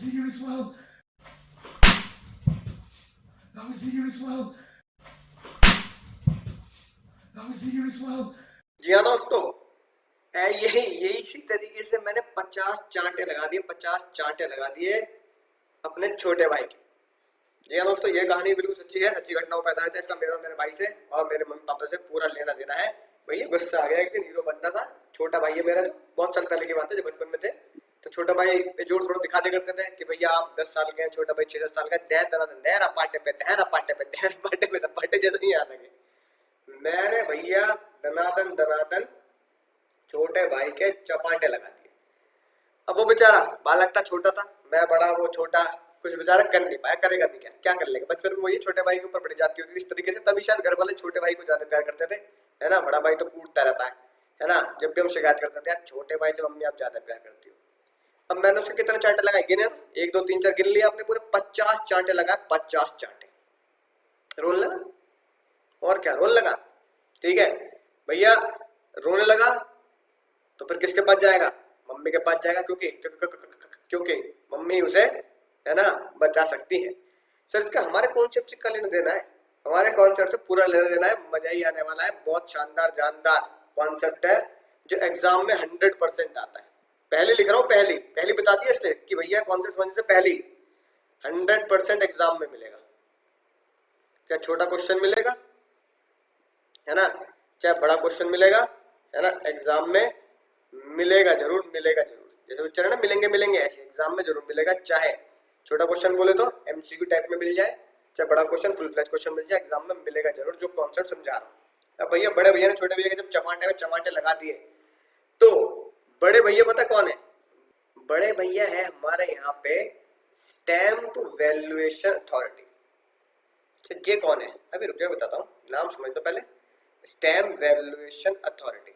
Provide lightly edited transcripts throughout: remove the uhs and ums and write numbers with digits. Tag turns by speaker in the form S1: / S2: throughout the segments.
S1: here as well. That was here as well. That was here as well.
S2: जी हाँ दोस्तों, यही यही इसी तरीके से मैंने 50 चांटे लगा दिए, 50 चांटे लगा दिए अपने छोटे भाई के। जी हाँ दोस्तों, ये कहानी बिल्कुल सच्ची है, सच्ची घटनाओं पर आधारित है। इसका मेरा मेरे भाई से और मेरे मम्मी पापा से पूरा लेना देना है। भैया गुस्सा आ गया, एक दिन हीरो बनना था। छोटा भाई है मेरा, जो बहुत साल पहले की बात है, जब बचपन में थे तो छोटा भाई पे जोर थोड़ा दिखा दे करते थे कि भैया आप 10 साल के हैं, छोटा भाई 6-7 साल का। देर पाटे पे देर पाटे पे देर पाटे पे पाटे जैसे ही आने लगे। मैंने भैया दनादन दनादन छोटे भाई के चपाटे लगा दिए। अब वो बेचारा बालक था, छोटा था, मैं बड़ा, वो छोटा, कुछ बेचारा कर नहीं पाया। करेगा भी क्या, क्या कर लेगा। बचपन में वही छोटे भाई के ऊपर पड़ जाती होती थी इस तरीके से। तभी शायद घर वाले छोटे भाई को ज्यादा प्यार करते थे, है ना। बड़ा भाई तो कूटता रहता है ना। जब भी हम शिकायत करते थे, यार छोटे भाई से मम्मी आप ज्यादा प्यार करती हो। अब मैंने उसके कितने चांटे लगाए गिने ना, 1 2 3 4 गिन लिया आपने, पूरे 50 चांटे लगाए, 50 चांटे। रोने लगा, और क्या, रोने लगा। ठीक है भैया, रोने लगा तो फिर किसके पास जाएगा, मम्मी के पास जाएगा, क्योंकि मम्मी उसे, है ना, बचा सकती है। सर इसका हमारे कॉन्सेप्ट से क्या लेना देना है, हमारे कॉन्सेप्ट से पूरा लेना देना है। मजा ही आने वाला है। बहुत शानदार जानदार कॉन्सेप्ट है जो एग्जाम में 100% आता है। पहले लिख रहा हूँ, पहली पहली बता दी इसलिए कि भैया कॉन्सेप्ट समझने से पहली 100% एग्जाम में मिलेगा। चाहे छोटा क्वेश्चन मिलेगा, है ना, चाहे बड़ा क्वेश्चन मिलेगा, है ना, एग्जाम में मिलेगा जरूर, मिलेगा जरूर। जैसे बच्चे ना मिलेंगे मिलेंगे, ऐसे एग्जाम में जरूर मिलेगा। चाहे छोटा क्वेश्चन बोले तो एमसीक्यू टाइप में मिल जाए, चाहे बड़ा क्वेश्चन फुल फ्लैश क्वेश्चन मिल जाए, एग्जाम में मिलेगा जरूर जो कॉन्सेप्ट समझा रहा हूँ। अब भैया बड़े भैया ने छोटे भैया के जब चमाटे में चमाटे लगा दिए, तो बड़े भैया पता कौन है, बड़े भैया है हमारे यहाँ पे स्टैम्प वैल्यूएशन अथॉरिटी। ये कौन है, अभी रुक जाओ बताता हूँ, नाम समझ लो पहले। स्टैम्प वैल्यूएशन अथॉरिटी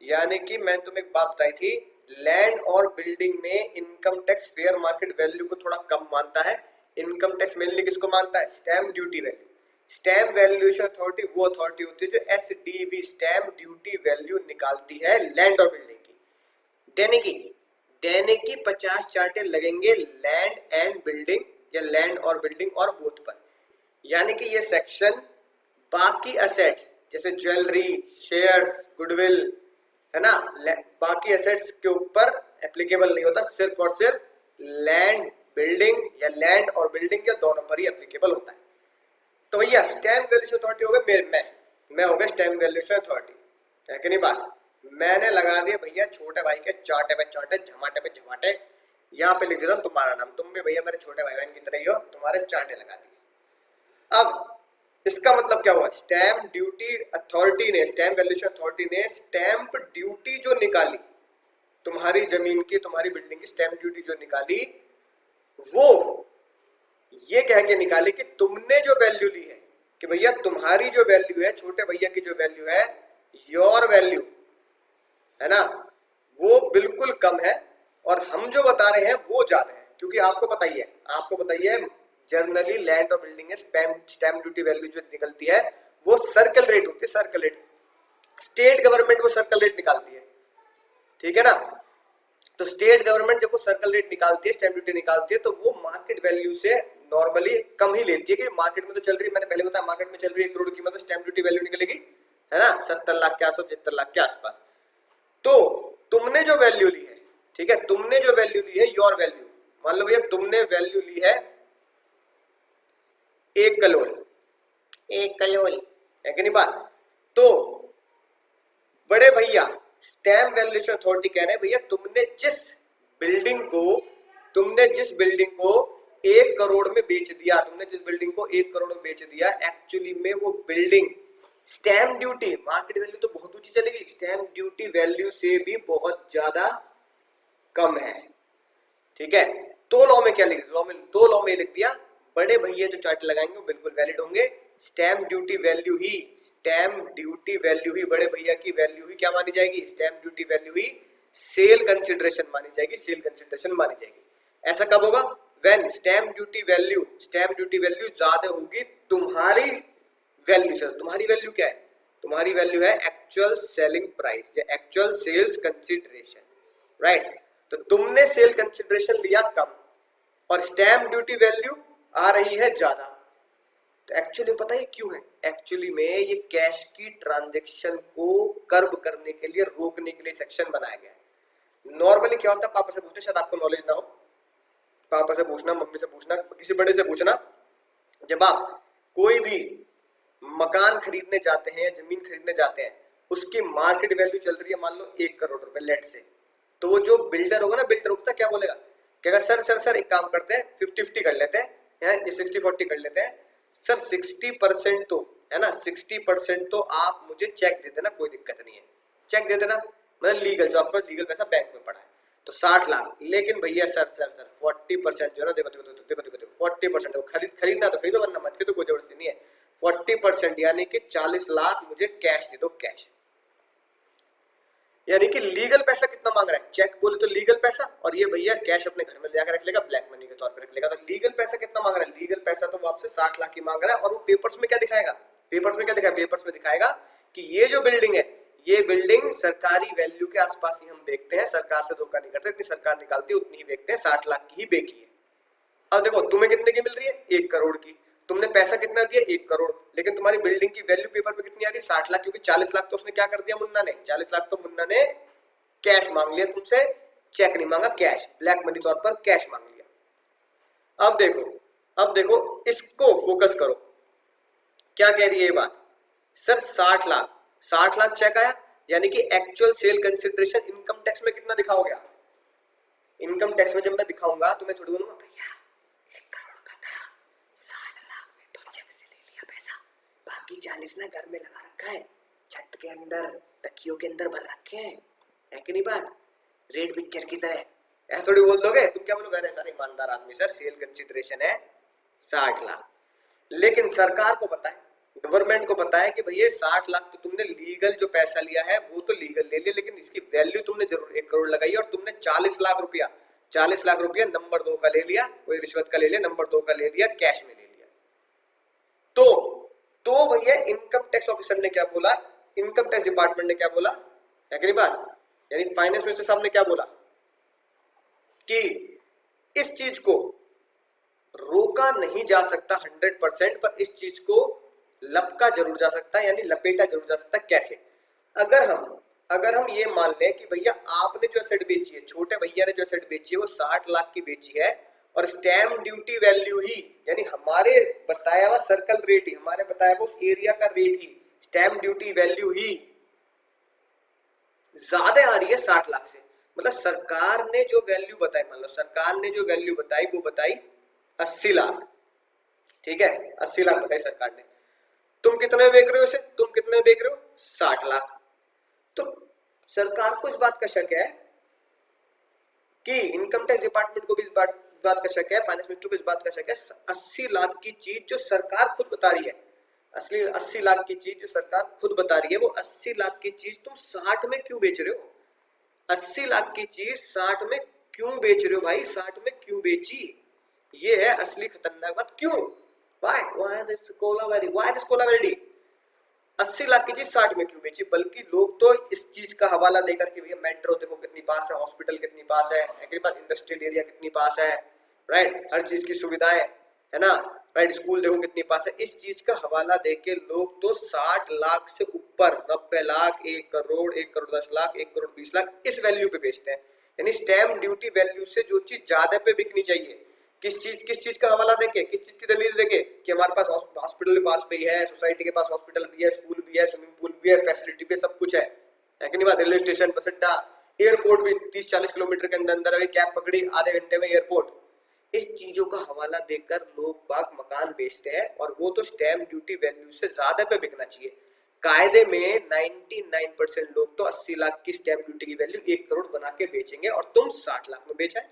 S2: यानी कि मैं तुम्हें एक बात बताई थी, लैंड और बिल्डिंग में income tax fair market value को थोड़ा कम मानता है। इनकम टैक्स मेनली किसको मानता है, stamp duty value. Stamp valuation authority वो अथॉरिटी होती है जो एसडीवी स्टैम्प ड्यूटी वैल्यू निकालती है लैंड और बिल्डिंग की। देने की 50 चार्टे लगेंगे लैंड एंड बिल्डिंग, या लैंड और बिल्डिंग और बोथ पर। यानी कि ये सेक्शन बाकी असेट्स जैसे ज्वेलरी, शेयर्स, गुडविल, है ना, बाकी एसेट्स के ऊपर एप्लीकेबल नहीं होता। सिर्फ और सिर्फ लैंड बिल्डिंग या लैंड और बिल्डिंग या दोनों पर ही एप्लीकेबल होता है। तो भैया स्टैम्प वैल्यूएशन अथॉरिटी हो गए मैं हो गया स्टैम्प वैल्यूएशन अथॉरिटी, है कि नहीं बात। मैंने लगा दिया भैया छोटे भाई के चाटे पे चाटे, झमाटे पे झमाटे। यहाँ पे लिख देता हूँ तुम्हारा नाम, तुम भी भैया मेरे छोटे भाई बहन की तरह ही हो, तुम्हारे चाटे लगा दिए। अब इसका मतलब क्या हुआ, स्टैम्प ड्यूटी अथॉरिटी ने, स्टैम्प वैल्यूएशन अथॉरिटी ने स्टैम्प ड्यूटी जो निकाली, तुम्हारी जमीन की, तुम्हारी बिल्डिंग की स्टैम्प ड्यूटी जो निकाली, वो ये कह के निकाली कि तुमने जो वैल्यू ली है, कि भैया तुम्हारी जो वैल्यू है, छोटे भैया की जो वैल्यू है, योर वैल्यू, है ना, वो बिल्कुल कम है, और हम जो बता रहे हैं वो ज्यादा है। क्योंकि आपको पता ही है जनरली लैंड और बिल्डिंग है स्टैम्प ड्यूटी वैल्यू जो निकलती है वो सर्कल रेट होती है, सर्कल रेट। स्टेट गवर्नमेंट वो सर्कल रेट निकालती है, ठीक है ना। तो स्टेट गवर्नमेंट जब वो सर्कल रेट निकालती है, स्टैम्प ड्यूटी निकालती है, तो वो मार्केट वैल्यू से नॉर्मली कम ही लेती है। कि मार्केट में तो चल रही है, मैंने पहले बताया मार्केट में चल रही है 1 करोड़ की, मतलब स्टैम्प ड्यूटी वैल्यू निकलेगी, है ना, 70 लाख के आसपास, 75 लाख के आसपास। तो तुमने जो वैल्यू ली है, ठीक है, तुमने जो वैल्यू ली है, योर वैल्यू, मान लो भैया तुमने वैल्यू ली है 1 करोड़, 1 करोड़, है कि नहीं बात। तो बड़े भैया स्टैम्प वैल्यूएशन अथॉरिटी कह रहे हैं भैया तुमने जिस बिल्डिंग को 1 करोड़ में बेच दिया, तुमने जिस बिल्डिंग को 1 करोड़ में बेच दिया, एक्चुअली में वो building stamp duty, market value तो बहुत ऊंची चलेगी, स्टैम्प ड्यूटी वैल्यू से भी बहुत ज्यादा कम है, ठीक है। तो लॉ में क्या लिख दिया, दो लॉ में लिख दिया, बड़े भैया जो चार्ट लगाएंगे वो बिल्कुल वैलिड होंगे। स्टैम्प ड्यूटी वैल्यू ही बड़े भैया की वैल्यू ही क्या मानी जाएगी, स्टैम्प ड्यूटी वैल्यू ही सेल कंसिडरेशन मानी जाएगी। ऐसा कब होगा, व्हेन स्टैम्प ड्यूटी वैल्यू ज्यादा होगी तुम्हारी वैल्यू से। तुम्हारी वैल्यू क्या है, तुम्हारी वैल्यू है एक्चुअल सेलिंग प्राइस या एक्चुअल सेल्स कंसिडरेशन, राइट। तो तुमने सेल कंसिडरेशन लिया कम और स्टैम्प ड्यूटी वैल्यू आ रही है ज्यादा। तो एक्चुअली पता है क्यों है? एक्चुअली में ये कैश की ट्रांजैक्शन को कर्ब करने के लिए, रोकने के लिए सेक्शन बनाया गया है। नॉर्मली क्या होता है, पापा से पूछना, शायद आपको नॉलेज ना हो, पापा से पूछना, मम्मी से पूछना, किसी बड़े से पूछना, जब आप कोई भी मकान खरीदने जाते हैं या जमीन खरीदने जाते हैं, उसकी मार्केट वैल्यू चल रही है मान लो 1 करोड़ रुपए लेट से, तो वो जो बिल्डर होगा ना, बिल्डर होता क्या बोलेगा, कहेगा सर सर सर एक काम करते हैं 50-50 कर लेते हैं, ये 60-40 कर लेते हैं सर, 60% तो है ना, 60% तो आप मुझे चेक दे देना, कोई दिक्कत नहीं है, चेक दे देना, मतलब लीगल, जो आपका लीगल पैसा बैंक में पड़ा है, तो 60 लाख। लेकिन भैया सर सर सर 40% जो है ना, देखो देखो देखो देखो देखो 40% खरीदना तो खरीदो, वरना मत खरीदो, कोई जबरदस्ती नहीं है। 40% यानी कि 40 लाख मुझे कैश दे दो, कैश। यानी कि लीगल पैसा कितना मांग रहा है, चेक बोले तो लीगल पैसा, और ये भैया कैश अपने घर में जाकर रख लेगा, ब्लैक मनी के तौर पर रख लेगा। तो लीगल पैसा कितना मांग रहा है, लीगल पैसा तो वो आपसे 60 लाख की मांग रहा है। और वो पेपर्स में क्या दिखाएगा, पेपर्स में क्या दिखाएगा, पेपर्स में दिखाएगा कि ये जो बिल्डिंग है, ये बिल्डिंग सरकारी वैल्यू के आसपास ही हम बेचते हैं, सरकार से धोखा नहीं करते, इतनी सरकार निकालती है उतनी ही बेचते हैं, 60 लाख की ही बेची है। अब देखो तुम्हें कितने की मिल रही है, 1 करोड़ की, तुमने पैसा कितना दिया, 1 करोड़, लेकिन तुम्हारी बिल्डिंग की वैल्यू पेपर पे कितनी आ रही है, 60 लाख, क्योंकि 40 लाख तो उसने क्या कर दिया मुन्ना ने, 40 लाख तो मुन्ना ने कैश मांग लिया तुमसे, चेक नहीं मांगा, कैश, ब्लैक मनी तौर पर कैश मांग लिया। अब देखो, अब देखो इसको फोकस करो, क्या कह रही है ये बात, सर 60 लाख, 60 लाख चेक आया, यानी कि actual sale consideration income tax में कितना दिखाओगे आप, इनकम टैक्स में जब मैं दिखाऊंगा तो मैं थोड़ी बोलूंगा भैया 1 करोड़ का था, 60 लाख में तो चेक से ले लिया पैसा, बाकी 40 ना घर में लगा रखा है, छत के अंदर, तकियों के अंदर भर रखे हैं, है कि नहीं बात, रेड पिक्चर की तरह। ऐसा थोड़ी बोल दोगे, तुम क्या बोलोगे, अरे सर ईमानदार आदमी, सर सेल कंसिडरेशन है 60 लाख, लेकिन सरकार को पता है, गवर्नमेंट को पता है कि भैया 60 लाख तो तुमने लीगल जो पैसा लिया है वो तो लीगल ले लिया, लेकिन इसकी वैल्यू तुमने जरूर 1 करोड़ लगाई, और तुमने 40 लाख रुपया, 40 लाख रुपया नंबर 2 का ले लिया, कोई रिश्वत का ले लिया, नंबर 2 का ले लिया, कैश में ले लिया। तो भैया इनकम टैक्स ऑफिसर ने क्या बोला, इनकम टैक्स डिपार्टमेंट ने क्या बोला, है कि नहीं बात, यानी फाइनेंस मिनिस्टर साहब ने क्या बोला कि इस चीज को रोका नहीं जा सकता 100%, पर इस चीज को लपका जरूर जा सकता है, यानी लपेटा जरूर जा सकता है। कैसे, अगर हम ये मान लें कि भैया आपने जो एसेट बेची है, छोटे भैया ने जो एसेट बेची है वो 60 लाख की बेची है, और स्टैम्प ड्यूटी वैल्यू ही, यानी हमारे बताया हुआ सर्कल रेट ही, हमारे बताया हुआ उस एरिया का रेट ही, स्टैम्प ड्यूटी वैल्यू ही ज्यादा आ रही है 60 लाख से, मतलब सरकार ने जो वैल्यू बताई, मान लो सरकार ने जो वैल्यू बताई वो बताई 80 लाख, ठीक है, 80 लाख बताई सरकार ने, तुम कितने बेच रहे हो इसे, तुम कितने बेच रहे हो, 60 लाख। तो सरकार को इस बात का शक है कि इनकम टैक्स डिपार्टमेंट को भी इस बात का शक है, फाइनेंस मिनिस्टर को इस बात का शक है, 80 लाख की चीज जो सरकार खुद बता रही है, असली 80 लाख की चीज जो सरकार खुद बता रही है, वो 80 लाख की चीज तुम 60 में क्यों बेच रहे हो, 80 लाख की चीज 60 में क्यों बेच रहे हो भाई, 60 में क्यों बेची, ये है असली खतरनाक बात। क्यों, why this कोलावेरी 80 लाख की चीज 60 में क्यों बेची, बल्कि लोग तो इस चीज का हवाला देकर के भैया मेट्रो देखो कितनी पास है, हॉस्पिटल कितनी पास है, इंडस्ट्रियल एरिया कितनी पास है, राइट, हर चीज की सुविधाएं है ना, राइट, स्कूल देखो कितनी पास है, इस चीज का हवाला देके लोग तो 60 लाख से ऊपर, 90 लाख, 1 करोड़, 1 करोड़ 10 लाख, 1 करोड़ 20 लाख इस वैल्यू पे बेचते हैं। यानी स्टैम्प ड्यूटी वैल्यू से जो चीज ज्यादा पे बिकनी चाहिए, किस चीज का हवाला देके, किस चीज की दलील देके, कि हमारे पास हॉस्पिटल के पास भी है, सोसाइटी के पास हॉस्पिटल भी है, स्कूल भी है, स्विमिंग पूल भी है, फैसिलिटी भी है, सब कुछ है कि नहीं बात, रेलवे स्टेशन, बस अड्डा, एयरपोर्ट भी 30-40 किलोमीटर के अंदर अंदर, अभी कैब पकड़ी आधे घंटे में एयरपोर्ट, इस चीजों का हवाला देकर लोग बाग मकान बेचते हैं, और वो तो स्टैम्प ड्यूटी वैल्यू से ज्यादा पे बिकना चाहिए। कायदे में 99% लोग तो 80 लाख की स्टैम्प ड्यूटी की वैल्यू 1 करोड़ बना के बेचेंगे, और तुम 60 लाख में बेचा है,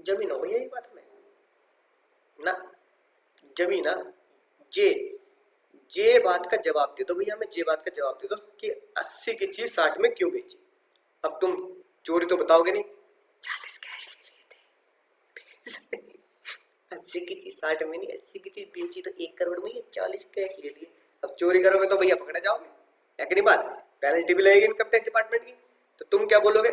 S2: जमीन हो भैया, ये बात में ना, जमीन ना, जे बात का जवाब दे दो भैया, हमें जे बात का जवाब दे दो कि 80 की चीज 60 में क्यों बेची। अब तुम चोरी तो बताओगे नहीं, 40 कैश ले लिए थे 80 की चीज 60 में नहीं, 80 की चीज बेची तो 1 करोड़ में, 40 कैश ले लिए। अब चोरी करोगे तो भैया पकड़े जाओगे, है कि नहीं बात, पेनल्टी भी लगेगी इनकम टैक्स डिपार्टमेंट की, तो तुम क्या बोलोगे?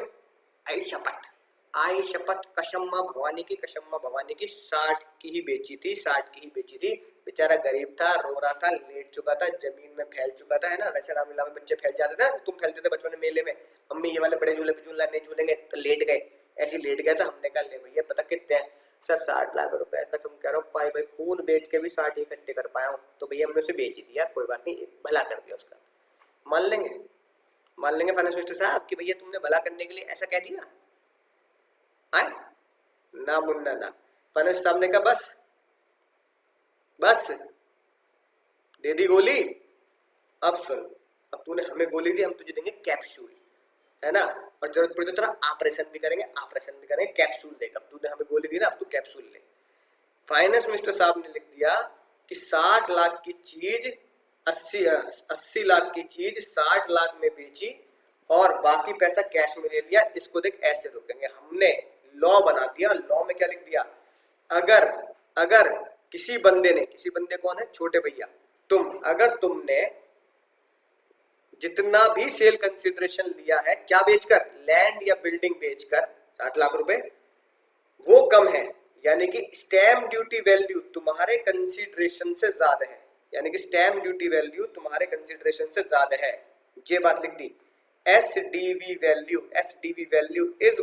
S2: आई शपथ, आई शपथ, कसम माँ भवानी की, कसम माँ भवानी की, 60 की ही बेची थी, 60 की ही बेची थी। बेचारा गरीब था, रो रहा था, लेट चुका था, जमीन में फैल चुका था, है ना। रचना मेला में बच्चे फैल जाते थे, तुम फैलते थे बचपन में मेले में, मम्मी ये वाले बड़े झूले पे झूलना नहीं झूलेंगे, तो लेट गए। ऐसे ही लेट गया था, हमने कहा ले भैया पता कितने हैं? सर 60 लाख रुपए का। तुम कह रहे हो भाई भाई खून बेच के भी 60 इकट्ठे कर पाया हूँ, तो भैया हमने उसे बेच ही दिया, कोई बात नहीं, भला कर दिया उसका। मान लेंगे, मान लेंगे फाइनेंस मिनिस्टर साहब कि भैया तुमने भला करने के लिए ऐसा कह दिया? आए ना मुन्ना ना। फाइनेंस साहब ने कहा बस, बस दे दी गोली। अब सुन, अब तूने हमें गोली दी, हम तुझे देंगे कैप्सूल, है ना। और जरूरत पड़ी तो तेरा ऑपरेशन भी करेंगे, ऑपरेशन भी करेंगे, कैप्सूल देगा। अब तूने हमें गोली दी ना, अब तू कैप्सूल ले। फाइनेंस मिनिस्टर साहब ने लिख दिया कि 60 लाख की चीज 80 लाख की चीज 60 लाख में बेची और बाकी पैसा कैश में ले लिया, इसको देख ऐसे रोकेंगे। हमने लॉ बना दिया। लॉ में क्या लिख दिया? अगर अगर किसी बंदे ने, किसी बंदे कौन है? छोटे भैया तुम, अगर तुमने जितना भी सेल कंसिडरेशन लिया है, क्या बेचकर? लैंड या बिल्डिंग बेचकर 60 लाख रुपए, वो कम है, यानी कि स्टैम्प ड्यूटी वैल्यू तुम्हारे कंसीडरेशन से ज्यादा है, यानी कि स्टैम्प ड्यूटी वैल्यू तुम्हारे कंसीडरेशन से ज्यादा है, ये बात लिख दी। S D V value, S D V value is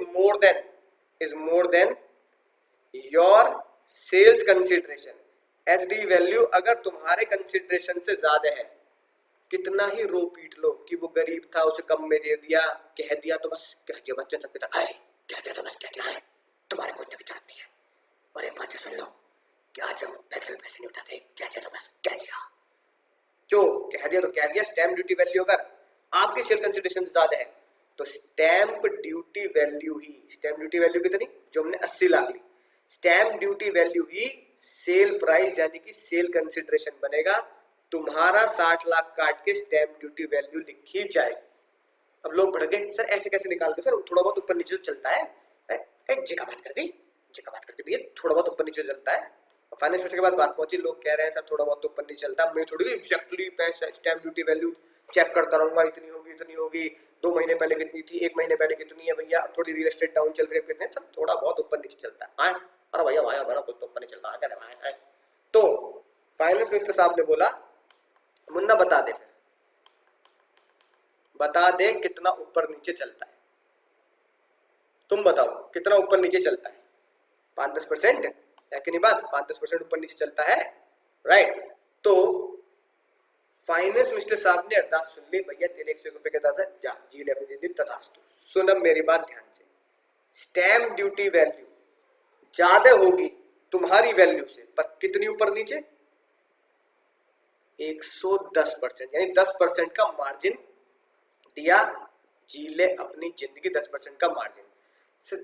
S2: more than your sales consideration. S D value अगर तुम्हारे कंसीडरेशन से ज्यादा है, कितना ही रो पीट लो कि वो गरीब था उसे कम में दे दिया, कह दिया तो बस कह दिया, बच्चे सबके तरह कह दिया तो बस कह दिया, तुम्हारे कुछ की जरूरत नहीं है। और एक बात सुन लो कि आज हम पैसे नहीं उठाते, कह दिया तो बस कह दिया, जो कह दिया तो कह दिया। स्टैम्प ड्यूटी वैल्यू अगर आपकी सेल कंसिडरेशन से ज्यादा है तो स्टैम्प ड्यूटी वैल्यू ही, स्टैम्प ड्यूटी वैल्यू कितनी? जो हमने 80 लाख ली, स्टैम्प ड्यूटी वैल्यू ही सेल प्राइस यानी कि सेल कंसिडरेशन बनेगा। तुम्हारा 60 लाख काट के स्टैम्प ड्यूटी वैल्यू लिखी जाएगी। अब लोग भड़क गए, सर ऐसे कैसे निकाल दो? सर थोड़ा बहुत ऊपर नीचे तो चलता है। जी का बात कर दी, जी का बात करती भैया, थोड़ा बहुत ऊपर नीचे चलता है। फाइनेंस मिनिस्टर के बाद बात पहुंची, लोग कह रहे हैं सर थोड़ा बहुत ऊपर नीचे चलता है, मैं थोड़ी एग्जैक्टली पैसा स्टैम्प ड्यूटी वैल्यू चेक करता रहूंगा, इतनी होगी इतनी होगी, 2 महीने पहले कितनी थी, 1 महीने पहले कितनी है भैया, थोड़ी रियल एस्टेट डाउन चल रही है कितने, सब थोड़ा बहुत ऊपर नीचे चलता है। अरे भैया भाई बड़ा कुछ तो ऊपर नहीं चलता है। तो फाइनेंस मिनिस्टर साहब ने बोला मुन्ना बता दे, बता दे कितना ऊपर नीचे चलता है, तुम बताओ कितना ऊपर नीचे चलता है? 5-10% है कि नहीं बात? 5-10% ऊपर नीचे चलता है, राइट। तो फाइनेंस मिनिस्टर साहब ने अरदास सुन ली, भैया तेरे 100 रुपए के दास है, जा जी ले अपनी जिंदगी तथास्तु। सुन अब मेरी बात ध्यान से, स्टैम्प ड्यूटी वैल्यू ज्यादा होगी तुम्हारी वैल्यू से, पर कितनी ऊपर नीचे? 110%, यानी 10% का मार्जिन दिया, जी ले अपनी जिंदगी 10% का मार्जिन।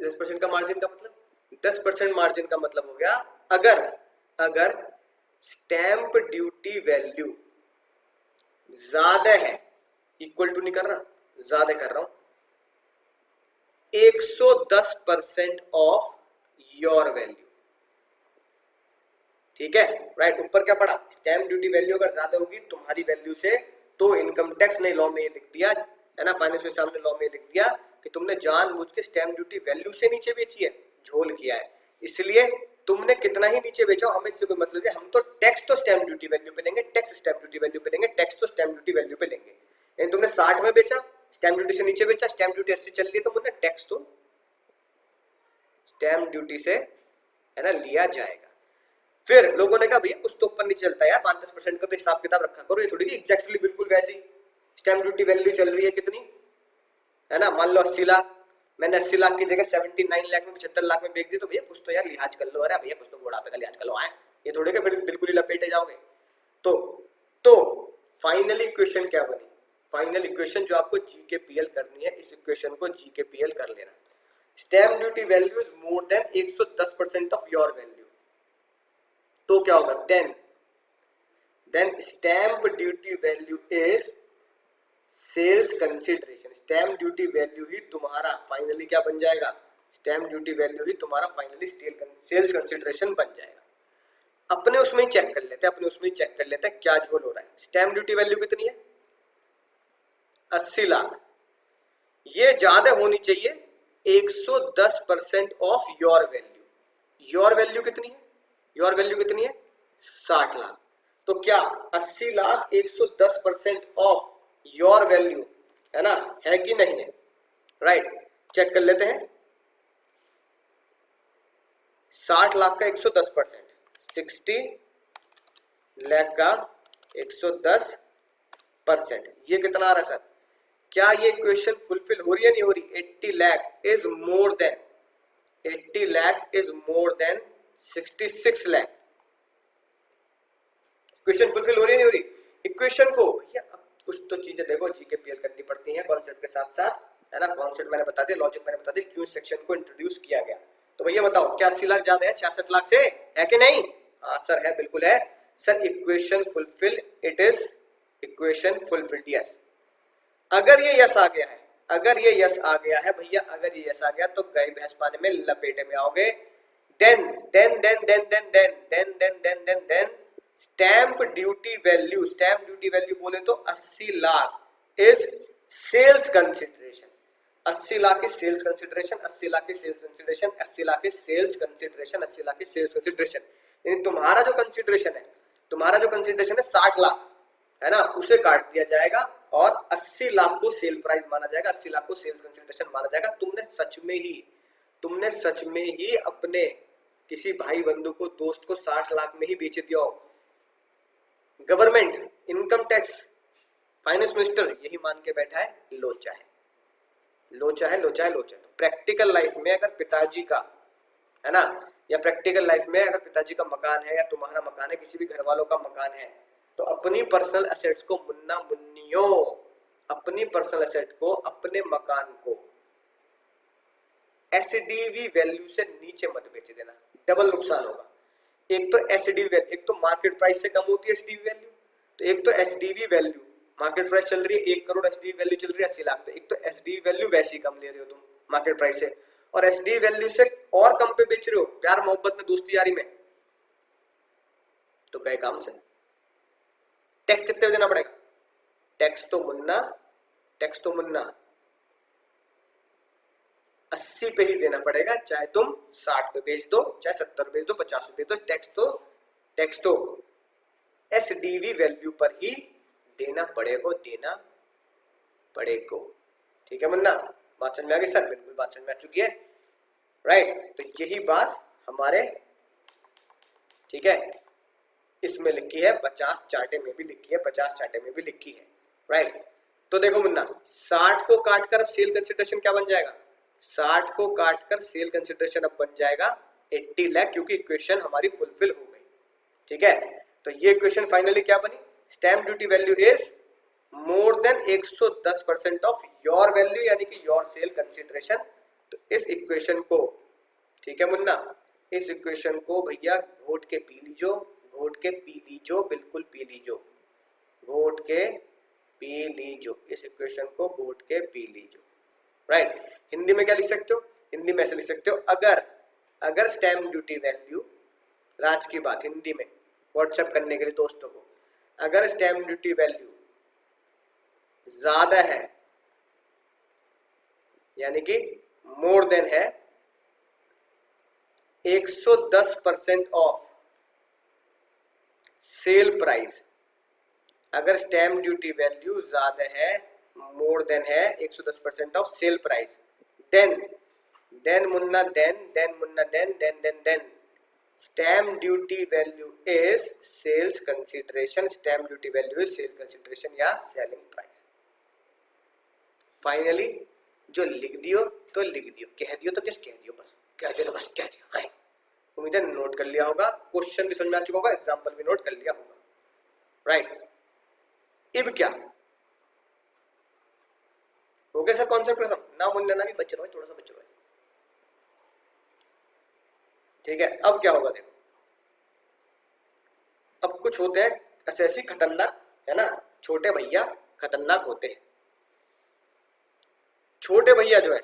S2: 10% का मार्जिन का मतलब, 10% मार्जिन का मतलब हो गया अगर अगर स्टैम्प ड्यूटी वैल्यू ज्यादा है, इक्वल टू नहीं कर रहा, ज्यादा कर रहा हूं, 110% ऑफ योर वैल्यू, ठीक है, राइट। ऊपर क्या पड़ा? स्टैम्प ड्यूटी वैल्यू अगर ज्यादा होगी तुम्हारी वैल्यू से, तो इनकम टैक्स ने लॉ में ये लिख दिया, है ना, फाइनेंस मिनिस्टर साहब ने लॉ में लिख दिया कि तुमने जानबूझ के स्टैम्प ड्यूटी वैल्यू से नीचे बेची है, झोल किया है, इसलिए तुमने कितना ही नीचे बेचा हमें इससे कोई मतलब नहीं, हम तो टैक्स तो स्टैम्प ड्यूटी वैल्यू पे लेंगे, टैक्स स्टैम्प ड्यूटी वैल्यू पे लेंगे, टैक्स तो स्टैम्प ड्यूटी वैल्यू पे लेंगे। यानी तुमने 60 में बेचा, स्टैम्प ड्यूटी से नीचे बेचा, स्टैम्प ड्यूटी 80 चल रही है, तो मुझे टैक्स तो स्टैम्प ड्यूटी से, है ना, लिया जाएगा। फिर लोगों ने कहा भैया कुछ तो ऊपर नीचे चलता है यार, 5-10% का तो हिसाब किताब रखा करो, ये थोड़ी एग्जैक्टली बिल्कुल वैसी स्टैम्प ड्यूटी वैल्यू चल रही है कितनी, है ना, मान लो 80 लाख, मैंने 80 लाख की जगह 79 लाख में 75 लाख में बेच दी, तो भैया कुछ तो यार लिहाज कर लो, अरे भैया कुछ तो बुढ़ापे का लिहाज कर लो, आए ये थोड़ी का बिल्कुल ही लपेटे जाओगे। तो फाइनल इक्वेशन क्या बनी? फाइनल इक्वेशन जो आपको जीकेपीएल करनी है, इस इक्वेशन को जीकेपीएल कर लेना। Stamp duty value is more than 110% of your value, तो क्या होगा? Then stamp duty value is sales consideration. Stamp duty value ही तुम्हारा फाइनली क्या बन जाएगा? स्टैम्प ड्यूटी वैल्यू ही तुम्हारा फाइनली सेल्स कंसिडरेशन बन जाएगा। अपने उसमें ही चेक कर लेते हैं, अपने उसमें ही चेक कर लेते हैं क्या झोल हो रहा है। स्टैम्प ड्यूटी वैल्यू कितनी है? 80 लाख। ये ज्यादा होनी चाहिए 110% of your value. Your value कितनी है? योर वैल्यू कितनी है? 60 लाख। तो क्या 80 लाख 110% ऑफ योर वैल्यू है ना, है कि नहीं है? राइट, चेक कर लेते हैं। 60 लाख का 110%, 60 लाख का 110%, ये कितना आ रहा है सर? क्या ये इक्वेशन फुलफिल हो रही है नहीं हो रही? 80 lakh is more then 80 lakh is more then 66 lakh. Equation fulfil हो रही है नहीं हो रही? इक्वेशन को भैया अब कुछ तो चीजें देखो जीकेपीएल करनी पड़ती हैं कॉन्सेप्ट के साथ साथ, है ना। कॉन्सेप्ट मैंने बता दिया, लॉजिक मैंने बता दिया, क्यों सेक्शन को इंट्रोड्यूस किया गया। तो भैया बताओ, क्या 80 लाख ज्यादा है 66 लाख से, है कि नहीं? हाँ सर है, बिल्कुल है sir. Equation fulfil, it is equation fulfilled, yes. अगर ये यस आ गया है, अगर ये यस आ गया है भैया, अगर ये यस आ गया तो गए भैंस पानी में लपेटे में आओगे। Then then then then then then then then then then then stamp duty value, stamp duty value बोले तो 80 lakh is sales consideration. 80 lakh की सेल्स कंसिडरेशन, 80 लाख की सेल्स कंसिडरेशन, 80 लाख की सेल्स कंसिडरेशन, 80 लाख की सेल्स कंसिडरेशन। यानी तुम्हारा जो कंसिडरेशन है, तुम्हारा जो कंसिडरेशन है 60 लाख, है ना, उसे काट दिया जाएगा और 80 लाख को सेल प्राइस माना जाएगा, 80 लाख को सेल्स कंसिडरेशन माना जाएगा। तुमने सच में ही अपने किसी भाई बंधु को, दोस्त को 60 लाख में ही बेच दिया हो। Government, income tax, finance minister यही मान के बैठा है, लोचा है, लोचा है, लोचा है, लोचा है। तो प्रैक्टिकल लाइफ में अगर पिताजी का, है ना, या प्रैक्टिकल लाइफ में अगर पिताजी का मकान है या तुम्हारा मकान है, किसी भी घर वालों का मकान है, तो अपनी पर्सनल एसेट्स को मुन्ना मुन्नियों, अपनी पर्सनल एसेट को, अपने मकान को एसडीवी वैल्यू से नीचे मत बेच देना, डबल नुकसान होगा। एक तो एसडीवी वैल्यू, एक तो मार्केट प्राइस से कम होती है एसडीवी वैल्यू, तो एक तो एसडीवी वैल्यू, मार्केट प्राइस चल रही है 1 करोड़, एसडीवी वैल्यू चल रही है 80 लाख, तो एक तो एसडीवी वैल्यू वैसी कम ले रहे हो तुम मार्केट प्राइस से, और एसडीवी वैल्यू से और कम पे बेच रहे हो प्यार मोहब्बत में, दोस्ती यारी में, तो गए काम से। टैक्स कितने देना पड़ेगा? टैक्स तो मुन्ना 80 पे ही देना पड़ेगा, चाहे तुम 60 पे बेच दो, चाहे 70 बेच दो, 50 पे बेच दो, टैक्स तो एसडीवी वैल्यू पर ही देना पड़ेगा, ठीक है मुन्ना? बात समझ में आ गई सर? बिल्कुल बात समझ में आ चुकी है, राइट। तो यही बात हमारे, ठीक है, इसमें लिखी है, 50 चार्टे में भी लिखी है, 50 चार्टे में भी लिखी है, राइट। तो देखो मुन्ना, 60 को काटकर अब सेल कंसिडरेशन क्या बन जाएगा? 60 को काटकर सेल कंसिडरेशन अब बन जाएगा 80 लाख, क्योंकि इक्वेशन हमारी फुलफिल हो गई, ठीक है। तो ये इक्वेशन फाइनली क्या बनी? Stamp duty value is more than 110% of your value, यानी कि योर सेल कंसिडरेशन। तो इस इक्वेशन को, ठीक है मुन्ना, इस इक्वेशन को भैया घोट के पी लीजो, घोट के पी लीजो, बिल्कुल पी लीजो, घोट के पी लीजो, इस इक्वेशन को घोट के पी लीजो, राइट। हिंदी में क्या लिख सकते हो? हिंदी में ऐसे लिख सकते हो, अगर स्टैम्प ड्यूटी वैल्यू, राज की बात हिंदी में व्हाट्सएप करने के लिए दोस्तों को, अगर स्टैम्प ड्यूटी वैल्यू ज्यादा है, यानी कि मोर देन है 110% ऑफ सेल प्राइस, अगर स्टैम्प ड्यूटी वैल्यू ज्यादा है, मोर देन है 110% of sale price, then Munna then stamp duty value is sales consideration, stamp duty value is sale consideration या सेलिंग प्राइस। फाइनली जो लिख दियो तो लिख दियो, कह दियो तो किस कह दियो, बस कह दियो तो बस कह दियो, हाय। उम्मीद है नोट कर लिया होगा, क्वेश्चन भी समझ में आ चुका होगा, एग्जाम्पल भी नोट कर लिया होगा, राइट। अब क्या हो गया सर कॉन्सेप्ट खत्म? ना मुन्ना ना भी बच रहा है, थोड़ा सा बच रहा है, ठीक है। अब क्या होगा देखो, अब कुछ होते हैं ऐसे खतरनाक, है ना, छोटे भैया खतरनाक होते हैं। छोटे भैया जो है,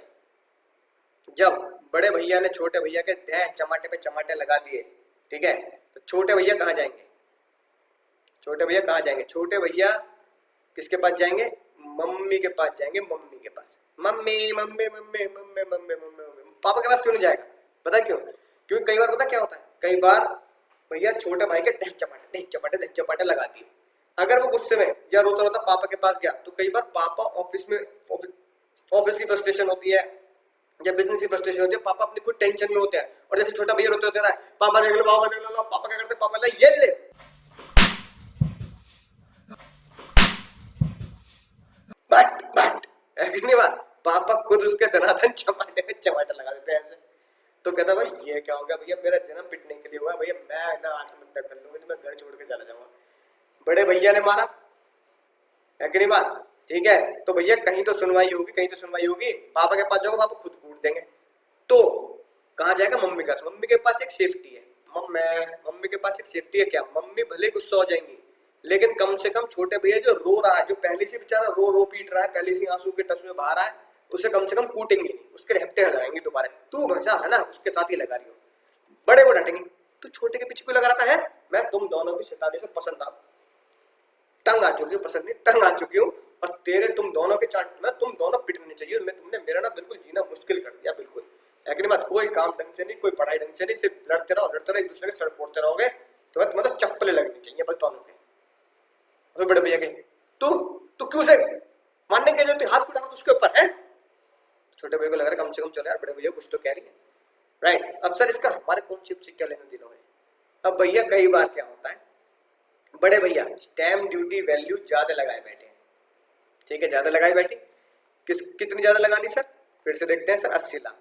S2: जब बड़े भैया ने छोटे भैया के चमाटे पे चमाटे लगा दिए, ठीक है, तो छोटे भैया कहाँ जाएंगे? छोटे भैया कहाँ जाएंगे? छोटे भैया किसके पास जाएंगे? मम्मी के पास जाएंगे, मम्मी के पास। Mummy mummy mummy mummy mummy mummy mummy, papa के पास क्यों नहीं जाएगा? पता है क्यों? क्योंकि कई बार पता क्या होता है, कई बार भैया छोटे भाई के दही चपाटे लगा दिए। अगर वो गुस्से में या रोता रोता पापा के पास गया तो कई बार पापा ऑफिस की फ्रस्ट्रेशन होती है या बिजनेस की फ्रस्ट्रेशन होती है, पापा अपनी खुद टेंशन में होते हैं, और जैसे छोटा भैया रोते होते है, पापा देख लो पापा देख लो, पापा क्या करते हैं, पापा ले ये ले बट नहीं बात, पापा खुद उसके धनाधन चमाटे में चमाटे लगा देते हैं ऐसे। तो कहता भाई ये क्या हो गया भैया, मेरा जन्म पिटने के लिए हुआ भैया, मैं ना आत्महत्या कर लूंगा, मैं घर छोड़ के चला जाऊंगा। बड़े भैया ने मारा है कि नहीं बात, ठीक है, तो भैया कहीं तो सुनवाई होगी, कहीं तो सुनवाई होगी, पापा के पास जाओगे पापा खुद कूट देंगे। तो कहाँ जाएगा? मम्मी के पास। मम्मी के पास एक सेफ्टी है, मम्मी के पास एक सेफ्टी है क्या? मम्मी भले गुस्सा हो जाएंगी, लेकिन कम से कम छोटे भैया जो रो रहा है, जो पहले से बेचारा रो रो पीट रहा है, पहले से आंसू के टसुए बहा रहा है, उसे कम से कम कूटेंगे नहीं, उसके रेहपटे न लगाएंगे दोबारा, तू भैंसा है ना उसके साथ ही लगा रही हो। बड़े को डांटेंगे, तू छोटे के पीछे क्यों लगा रहता है? मैं तुम दोनों की शैतानी से पसंद आ तंग आ चुकी हूँ, पसंद नहीं तंग आ चुकी हूँ, और तेरे तुम दोनों के चाट में तुम दोनों पिटने चाहिए। मैं तुमने मेरा ना बिल्कुल जीना मुश्किल कर दिया, बिल्कुल है कि नहीं बात? कोई काम ढंग से नहीं, कोई पढ़ाई ढंग से नहीं, सिर्फ लड़ते रहो एक दूसरे के सर फोड़ते रहोगे, तो मैं तुम्हें तो चप्पलें लगनी चाहिए बस दोनों के। और बड़े भैया के तू तू क्यों से मारने के लिए हाथ उठाना उसके ऊपर है? छोटे भैया को लग रहा है कम से कम चलो यार, बड़े भैया कुछ तो कह रही है, राइट? अब सर इसका हमारे कॉन्सेप्ट से क्या लेना देना है? अब भैया कई बार क्या होता है, बड़े भैया स्टैम्प ड्यूटी वैल्यू ज्यादा लगाए बैठे हैं, ठीक है, ज्यादा लगाई बैठी, कितनी ज्यादा लगा दी सर? फिर से देखते हैं सर, 80 लाख।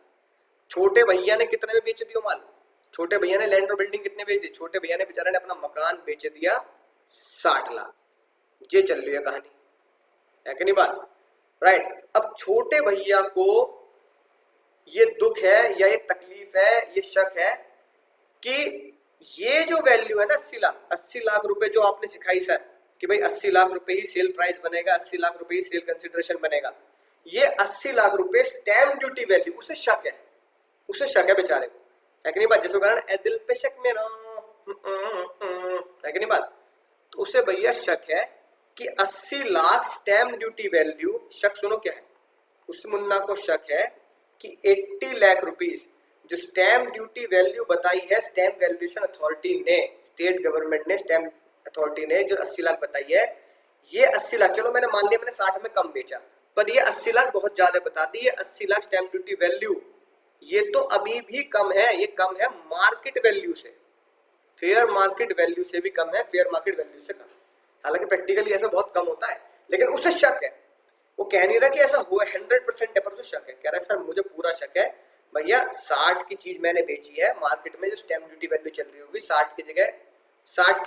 S2: छोटे भैया ने कितने में बेच दिया माल? छोटे भैया ने लैंड और बिल्डिंग कितने बेच दी? छोटे भैया ने बेचारे ने अपना मकान बेच दिया 60 लाख। ये चल रही है कहानी, है कि नहीं बात, राइट? अब छोटे भैया को ये दुख है या ये तकलीफ है, ये शक है कि ये जो वैल्यू है ना 80 लाख रुपए जो आपने सिखाई सर, कि भाई 80 लाख रुपए ही सेल प्राइस बनेगा, 80 लाख रुपए ही सेल कंसिडरेशन बनेगा, ये 80 लाख रुपए स्टैम्प ड्यूटी वैल्यू, उसे शक है, उसे शक है बेचारे को, है कि नहीं बात? जैसे कारण दिल पे शक में ना, है कि नहीं बात? तो उसे भैया शक है कि 80 लाख स्टैम्प ड्यूटी वैल्यू, शक सुनो क्या है, उस मुन्ना को शक है कि 80 लाख रुपीस जो स्टैम्प ड्यूटी वैल्यू बताई है स्टैम्प वैल्यूएशन अथॉरिटी ने, स्टेट गवर्नमेंट ने, स्टैम्प अथॉरिटी ने जो 80 लाख बताई है, ये 80 लाख, चलो मैंने मान लिया मैंने 60 में कम बेचा, पर ये 80 लाख बहुत ज्यादा बता दी। ये 80 लाख स्टैम्प ड्यूटी वैल्यू, ये तो अभी भी कम है, ये कम है मार्केट वैल्यू से, फेयर मार्केट वैल्यू से भी कम है, फेयर मार्केट वैल्यू से कम है। हालांकि प्रैक्टिकली ऐसा बहुत कम होता है, लेकिन उसे शक है, वो कह नहीं रहा कि ऐसा हुआ 100% है, पर उसे शक है, कह रहा है सर मुझे पूरा शक है भैया, 60 की चीज मैंने बेची है मार्केट में, जो स्टैम्प ड्यूटी वैल्यू चल रही होगी 60 की जगह 60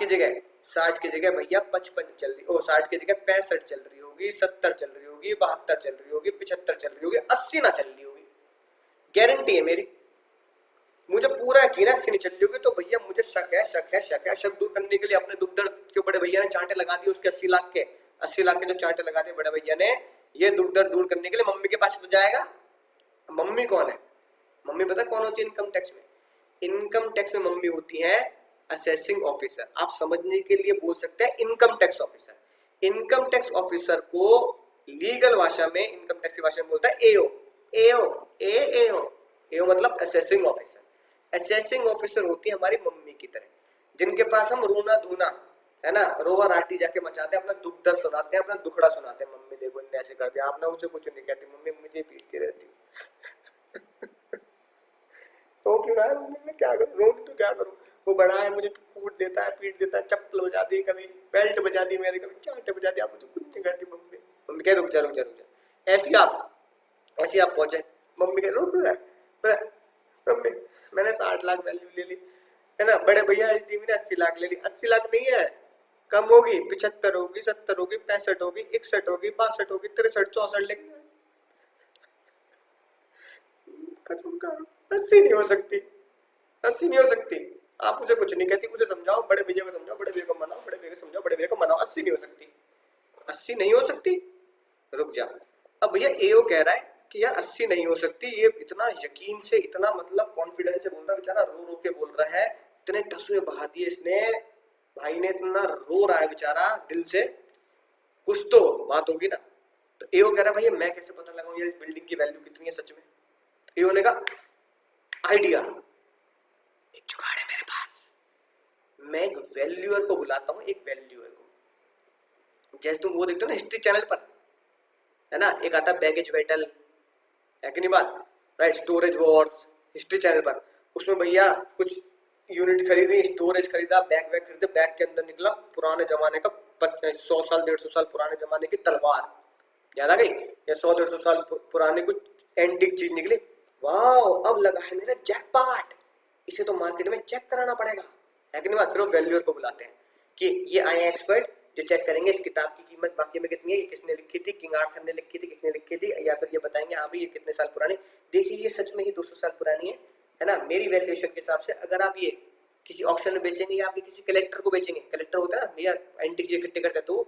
S2: की जगह भैया 55 चल रही, ओ 60 की जगह 65 चल रही होगी, 70 चल रही होगी, 72 चल रही होगी, 75 चल रही होगी, 80 ना चल रही होगी, गारंटी है मेरी, मुझे पूरा यकीन है 80 नहीं चल रही होगी। तो भैया मुझे शक दूर करने के लिए अपने दुख दर्द के बड़े भैया ने चांटे लगा दिए उसके 80 लाख के जो चांटे लगा दिए बड़े भैया ने, ये दुख दर्द दूर करने के लिए मम्मी के पास तो जाएगा। मम्मी कौन है? मम्मी पता कौन होती है इनकम टैक्स में? इनकम टैक्स में मम्मी होती है असेसिंग ऑफिसर, आप समझने के लिए बोल सकते हैं income tax officer. Income tax officer को लीगल भाषा में, इनकम टैक्स की भाषा में बोलता है एओ, एओ मतलब असेसिंग ऑफिसर। असेसिंग ऑफिसर होती है हमारी मम्मी की तरह, जिनके पास हम रोना धोना है ना, रोवा राटी जाके मचाते हैं, अपना दुख दर्द सुनाते हैं, अपना दुखड़ा सुनाते हैं, मम्मी देखो इनने ऐसे कर दिया, आप ना उसे कुछ नहीं कहती, मम्मी मुझे पीटती रहती तो क्यों रहा है मम्मी, मैं क्या करूं, रो तो क्या करूं, वो बड़ा है मुझे कूट देता है, पीट देता है, चप्पल बजा दी, कभी बेल्ट बजा दी मेरी, कभी चांटे बजा दी, आप मुझे कुछ नहीं कहती मम्मी। मम्मी कह रुक जा, ऐसी आप पहुंचे, मम्मी कह रुक रहा है, मम्मी मैंने 60 लाख वैल्यू ले ली है ना, बड़े भैया एचडीबी ने 80 लाख ले ली, 80 लाख नहीं है, कम होगी, 75 होगी, 70 होगी, 65 होगी, 61 होगी, 62 होगी, 63, 64 लेके कसम करो 80 नहीं हो सकती, 80 नहीं हो सकती। आप उसे कुछ नहीं कहती, उसे समझाओ, बड़े भैया को समझाओ, बड़े भैया को मनाओ, बड़े भैया को समझाओ, बड़े भैया को मनाओ, 80 नहीं हो सकती, 80 नहीं हो सकती, रुक जा। अब भैया एओ कह रहा है कि यार 80 नहीं हो सकती, ये इतना यकीन से, इतना मतलब कॉन्फिडेंस से बोल रहा है, बेचारा रो रो के बोल रहा है, इतने टसुए बहा दिए इसने, भाई ने इतना रो रहा है बेचारा दिल से, कुछ तो बात होगी ना। तो एओ कह रहा है भैया मैं कैसे पता लगाऊं यार इस बिल्डिंग की वैल्यू कितनी है सच में। एओ ने कहा आइडिया, एक जुगाड़ है मेरे पास। मैं एक वैल्यूअर को बुलाता हूँ, एक वैल्यूअर को। जैसे तुम वो देखते हो ना हिस्ट्री चैनल पर, है ना, एक आता है बैगेज बैटल, है कि नहीं बात, right, storage Wars, history channel पर। उसमें भैया कुछ यूनिट खरीदी, स्टोरेज खरीदा, बैग वैग खरीदे, बैग के अंदर निकला पुराने जमाने का 100 साल 150 साल पुराने जमाने की तलवार, याद आ गई, या 100 150 साल पुराने कुछ एंटीक चीज निकली। वाह, अब लगा है मेरा जैकपॉट, इसे तो मार्केट में चेक कराना पड़ेगा, है कि नहीं बात। फिर वो वैल्यूअर को बुलाते हैं कि ये आए एक्सपर्ट जो चेक करेंगे इस किताब की कीमत वाकई में कितनी है, ये किसने लिखी थी, किंग आर्थर ने लिखी थी, किसने लिखी थी, या फिर ये बताएंगे हाँ भाई ये कितने साल पुरानी, देखिए ये सच में ही 200 साल पुरानी है ना, मेरी वैल्यूएशन के हिसाब से। अगर आप ये किसी ऑक्शन में बेचेंगे या आप किसी कलेक्टर को बेचेंगे, कलेक्टर होता है ना भैया एंटीक चीज इकट्ठे करते हैं, तो वो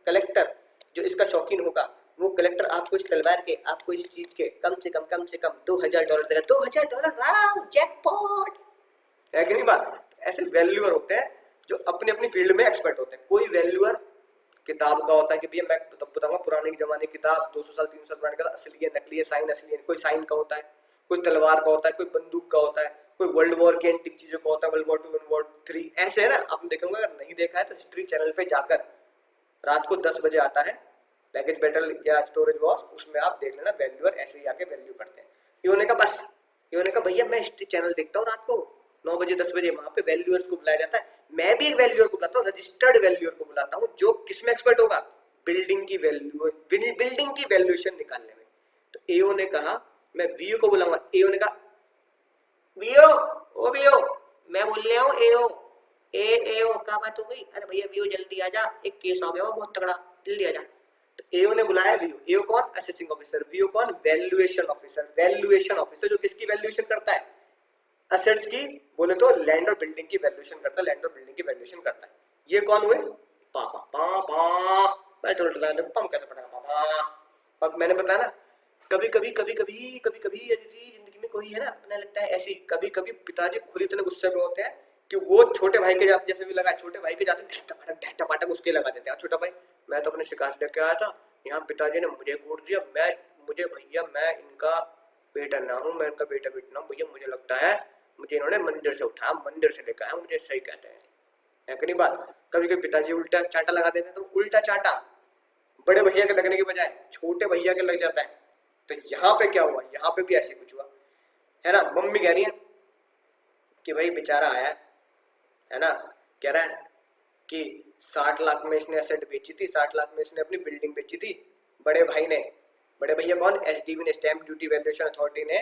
S2: कलेक्टर जो इसका शौकीन होगा, वो कलेक्टर आपको इस तलवार के, आपको इस चीज के कम से कम $2000 देगा। $2000, वाह जैकपॉट, है कि नहीं बात। ऐसे वैल्यूअर होते हैं जो अपनी अपनी फील्ड में एक्सपर्ट होते हैं। कोई वैल्यूअर किताब का होता है कि भैया मैं तब बताऊंगा पुराने जमाने की किताब 200 साल 300 साल पुराने का असली है नकली है, साइन असली है। कोई साइन का होता है, कोई तलवार का होता है, कोई बंदूक का होता है, कोई वर्ल्ड वॉर की एंटीक चीजों का होता है, वर्ल्ड वॉर 2 वर्ल्ड वॉर 3 ऐसे है ना। आपने देखोगे, अगर नहीं देखा है तो हिस्ट्री चैनल पे जाकर रात को 10 बजे आता है बैगेज बैटल या स्टोरेज वॉर्स, उसमें आप देख लेना, वैल्यूअर ऐसे ही आके वैल्यू करते हैं। इन्होंने कहा बस, इन्होंने कहा भैया मैं हिस्ट्री चैनल देखता हूँ रात को 9 बजे 10 बजे, वहां पे वैल्यूअर्स को बुलाया जाता है। मैं भी एक वैल्यूअर को बुलाता हूँ, रजिस्टर्ड वैल्यूअर को बुलाता हूँ, जो किसमें एक्सपर्ट होगा, बिल्डिंग की वैल्यू, बिल्डिंग की वैल्यूएशन निकालने में। तो एओ ने कहा मैं वीओ को बुलाऊंगा। एओ ने कहा वीओ, ओ वीओ, मैं बोल रहा हूँ एओ, एओ क्या बात हो गई, अरे भैया वीओ जल्दी आ जा, एक केस आ गया वो बहुत तगड़ा, जल्दी आ जा। तो एओ ने बुलाया वीओ। एओ कौन, असेसिंग ऑफिसर। वीओ कौन, वैल्यूएशन ऑफिसर। वैल्यूएशन ऑफिसर जो किसकी वैल्यूएशन करता है, असेट्स की, बोले तो लैंड और बिल्डिंग की वैल्यूएशन करता है, लैंड और बिल्डिंग की वैल्यूएशन करता है। ये कौन हुए, पापा। पापा मैं पंप कैसे पटा पापा। और मैंने बताया ना, कभी कभी यदि जिंदगी में कोई है ना, अपने लगता है ऐसी, कभी कभी पिताजी खुद इतने गुस्से में होते हैं कि वो छोटे भाई के जाते, जैसे भी लगा छोटे भाई के जाते टपाटक उसके लगा देते हैं। छोटा भाई मैं तो अपने शिकार से लेके आया था, यहाँ पिताजी ने मुझे कूट दिया, मुझे भैया मैं इनका बेटा ना हूँ, मैं इनका बेटा ना हूँ भैया, मुझे लगता है मुझे इन्होंने मंदिर से उठाया, मंदिर से लेकर आया, मुझे सही कहते हैं, है कि नहीं बात। कभी कभी पिताजी उल्टा चांटा लगा देते हैं, तो उल्टा चांटा बड़े भैया के लगने के बजाय छोटे भैया के लग जाता है। तो यहाँ पे क्या हुआ, यहाँ पे भी ऐसे कुछ हुआ, है ना। मम्मी कह रही है कि भाई बेचारा आया है ना, कह रहा है कि 60 लाख में इसने एसेट बेची थी, 60 लाख में इसने अपनी बिल्डिंग बेची थी। बड़े भाई ने, बड़े भैया कौन, एसडीवी ने, स्टैंप ड्यूटी वैल्यूएशन अथॉरिटी ने